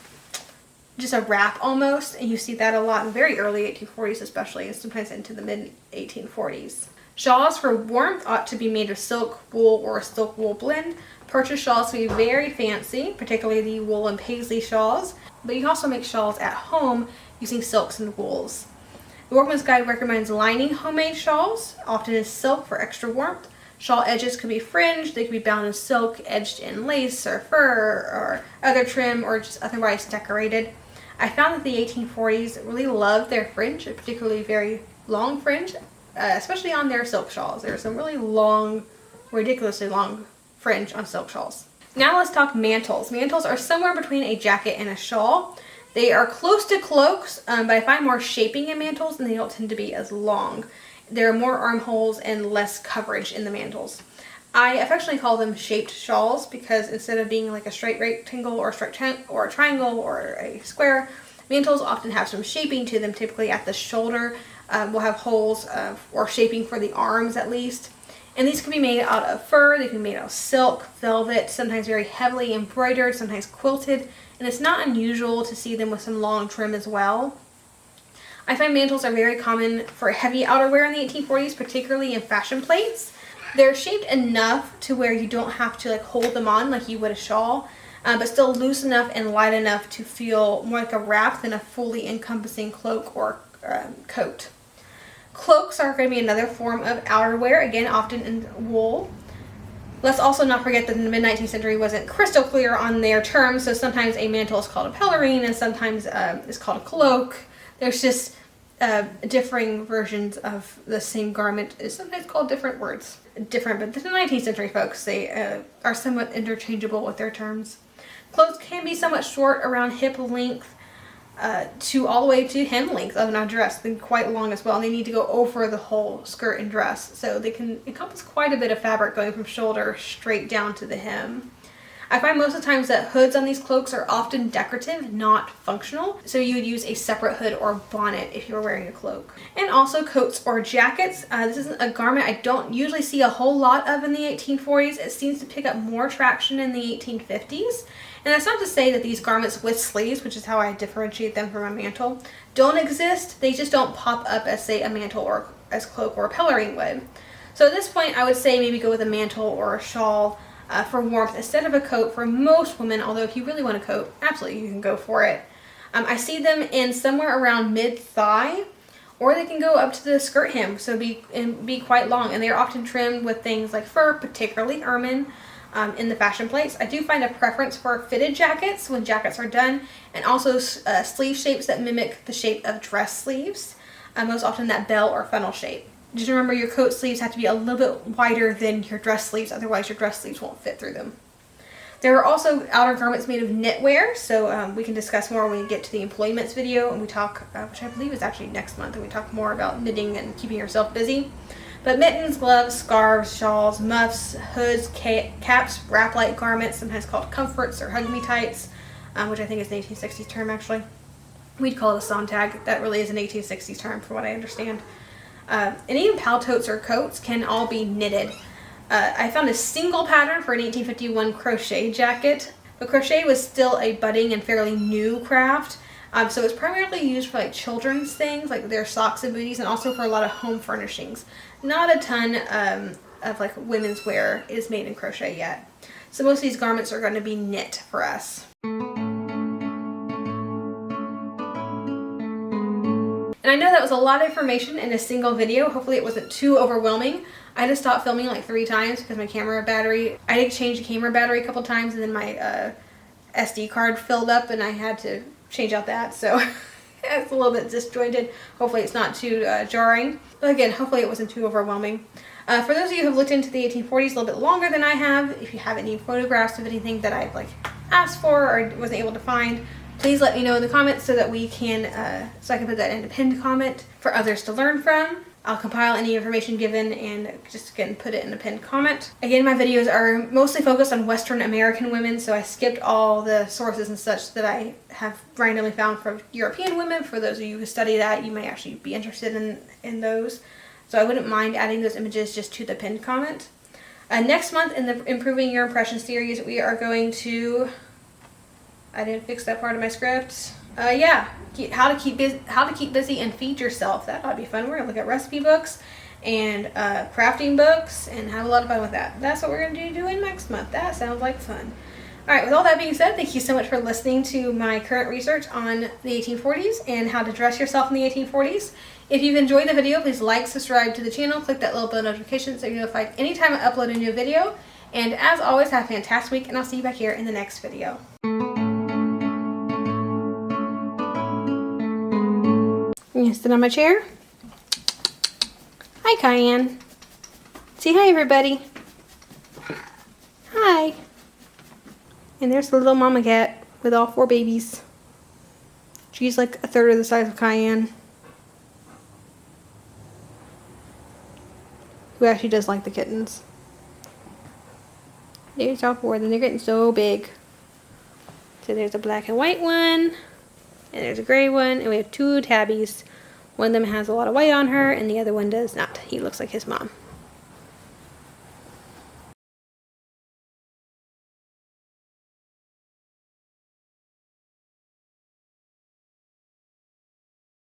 just a wrap almost, and you see that a lot in very early 1840s especially, and sometimes into the mid 1840s. Shawls for warmth ought to be made of silk, wool, or a silk wool blend. Purchase shawls to be very fancy, particularly the wool and paisley shawls, but you can also make shawls at home using silks and wools. The Workman's Guide recommends lining homemade shawls, often in silk for extra warmth. Shawl edges could be fringed, they could be bound in silk, edged in lace or fur or other trim, or just otherwise decorated. I found that the 1840s really loved their fringe, particularly very long fringe, especially on their silk shawls. There's some really long, ridiculously long fringe on silk shawls. Now let's talk mantles. Mantles are somewhere between a jacket and a shawl. They are close to cloaks, but I find more shaping in mantles and they don't tend to be as long. There are more armholes and less coverage in the mantles. I affectionately call them shaped shawls because instead of being like a straight rectangle or a triangle or a square, mantles often have some shaping to them. Typically at the shoulder will have holes or shaping for the arms at least. And these can be made out of fur, they can be made out of silk, velvet, sometimes very heavily embroidered, sometimes quilted, and it's not unusual to see them with some long trim as well. I find mantles are very common for heavy outerwear in the 1840s, particularly in fashion plates. They're shaped enough to where you don't have to like hold them on like you would a shawl, but still loose enough and light enough to feel more like a wrap than a fully encompassing cloak or coat. Cloaks are going to be another form of outerwear, again often in wool. Let's also not forget that in the mid-19th century wasn't crystal clear on their terms, so sometimes a mantle is called a pelerine and sometimes it's called a cloak. There's just differing versions of the same garment is sometimes called different words. Different, but the 19th century folks, they are somewhat interchangeable with their terms. Clothes can be somewhat short around hip length to all the way to hem length of a dress. They're quite long as well, and they need to go over the whole skirt and dress, so they can encompass quite a bit of fabric going from shoulder straight down to the hem. I find most of the times that hoods on these cloaks are often decorative, not functional, so you would use a separate hood or bonnet if you were wearing a cloak. And also coats or jackets. This isn't a garment I don't usually see a whole lot of in the 1840s. It seems to pick up more traction in the 1850s. And that's not to say that these garments with sleeves, which is how I differentiate them from a mantle, don't exist. They just don't pop up as, say, a mantle or as cloak or a pelerine would. So at this point, I would say maybe go with a mantle or a shawl for warmth instead of a coat for most women, although if you really want a coat, absolutely you can go for it. I see them in somewhere around mid-thigh, or they can go up to the skirt hem, so be quite long, and they're often trimmed with things like fur, particularly ermine, in the fashion plates. I do find a preference for fitted jackets when jackets are done, and also sleeve shapes that mimic the shape of dress sleeves, most often that bell or funnel shape. Just remember your coat sleeves have to be a little bit wider than your dress sleeves, otherwise your dress sleeves won't fit through them. There are also outer garments made of knitwear, so we can discuss more when we get to the employments video, and we talk, which I believe is actually next month, and we talk more about knitting and keeping yourself busy. But mittens, gloves, scarves, shawls, muffs, hoods, caps, wrap-like garments, sometimes called comforts or hug-me-tights, which I think is an 1860s term actually. We'd call it a Sontag. That really is an 1860s term from what I understand. And even paltotes or coats can all be knitted. I found a single pattern for an 1851 crochet jacket, but crochet was still a budding and fairly new craft. So it's primarily used for like children's things, like their socks and booties, and also for a lot of home furnishings. Not a ton of like women's wear is made in crochet yet. So most of these garments are going to be knit for us. And I know that was a lot of information in a single video. Hopefully it wasn't too overwhelming. I had to stop filming like 3 times because my camera battery, I did change the camera battery a couple times, and then my SD card filled up and I had to change out that. So it's a little bit disjointed. Hopefully it's not too jarring. But again, hopefully it wasn't too overwhelming. For those of you who have looked into the 1840s a little bit longer than I have, if you have any photographs of anything that I've like asked for or wasn't able to find, please let me know in the comments so that we can, so I can put that in a pinned comment for others to learn from. I'll compile any information given and just again put it in a pinned comment. Again, my videos are mostly focused on Western American women, so I skipped all the sources and such that I have randomly found for European women. For those of you who study that, you may actually be interested in those. So I wouldn't mind adding those images just to the pinned comment. Next month in the Improving Your Impression series, we are going to, I didn't fix that part of my script. Yeah, how to keep busy and feed yourself. That ought to be fun. We're gonna look at recipe books and crafting books and have a lot of fun with that. That's what we're going to be doing next month. That sounds like fun. Alright, with all that being said, thank you so much for listening to my current research on the 1840s and how to dress yourself in the 1840s. If you've enjoyed the video, please like, subscribe to the channel, click that little bell notification so you're notified anytime I upload a new video. And as always, have a fantastic week, and I'll see you back here in the next video. You gonna sit on my chair? Hi, Cayenne. Say hi, everybody. Hi. And there's the little mama cat with all 4 babies. She's like a third of the size of Cayenne. Who actually does like the kittens. There's all 4 of them. They're getting so big. So there's a black and white one. And there's a gray one. And we have 2 tabbies. One of them has a lot of white on her and the other one does not. He looks like his mom.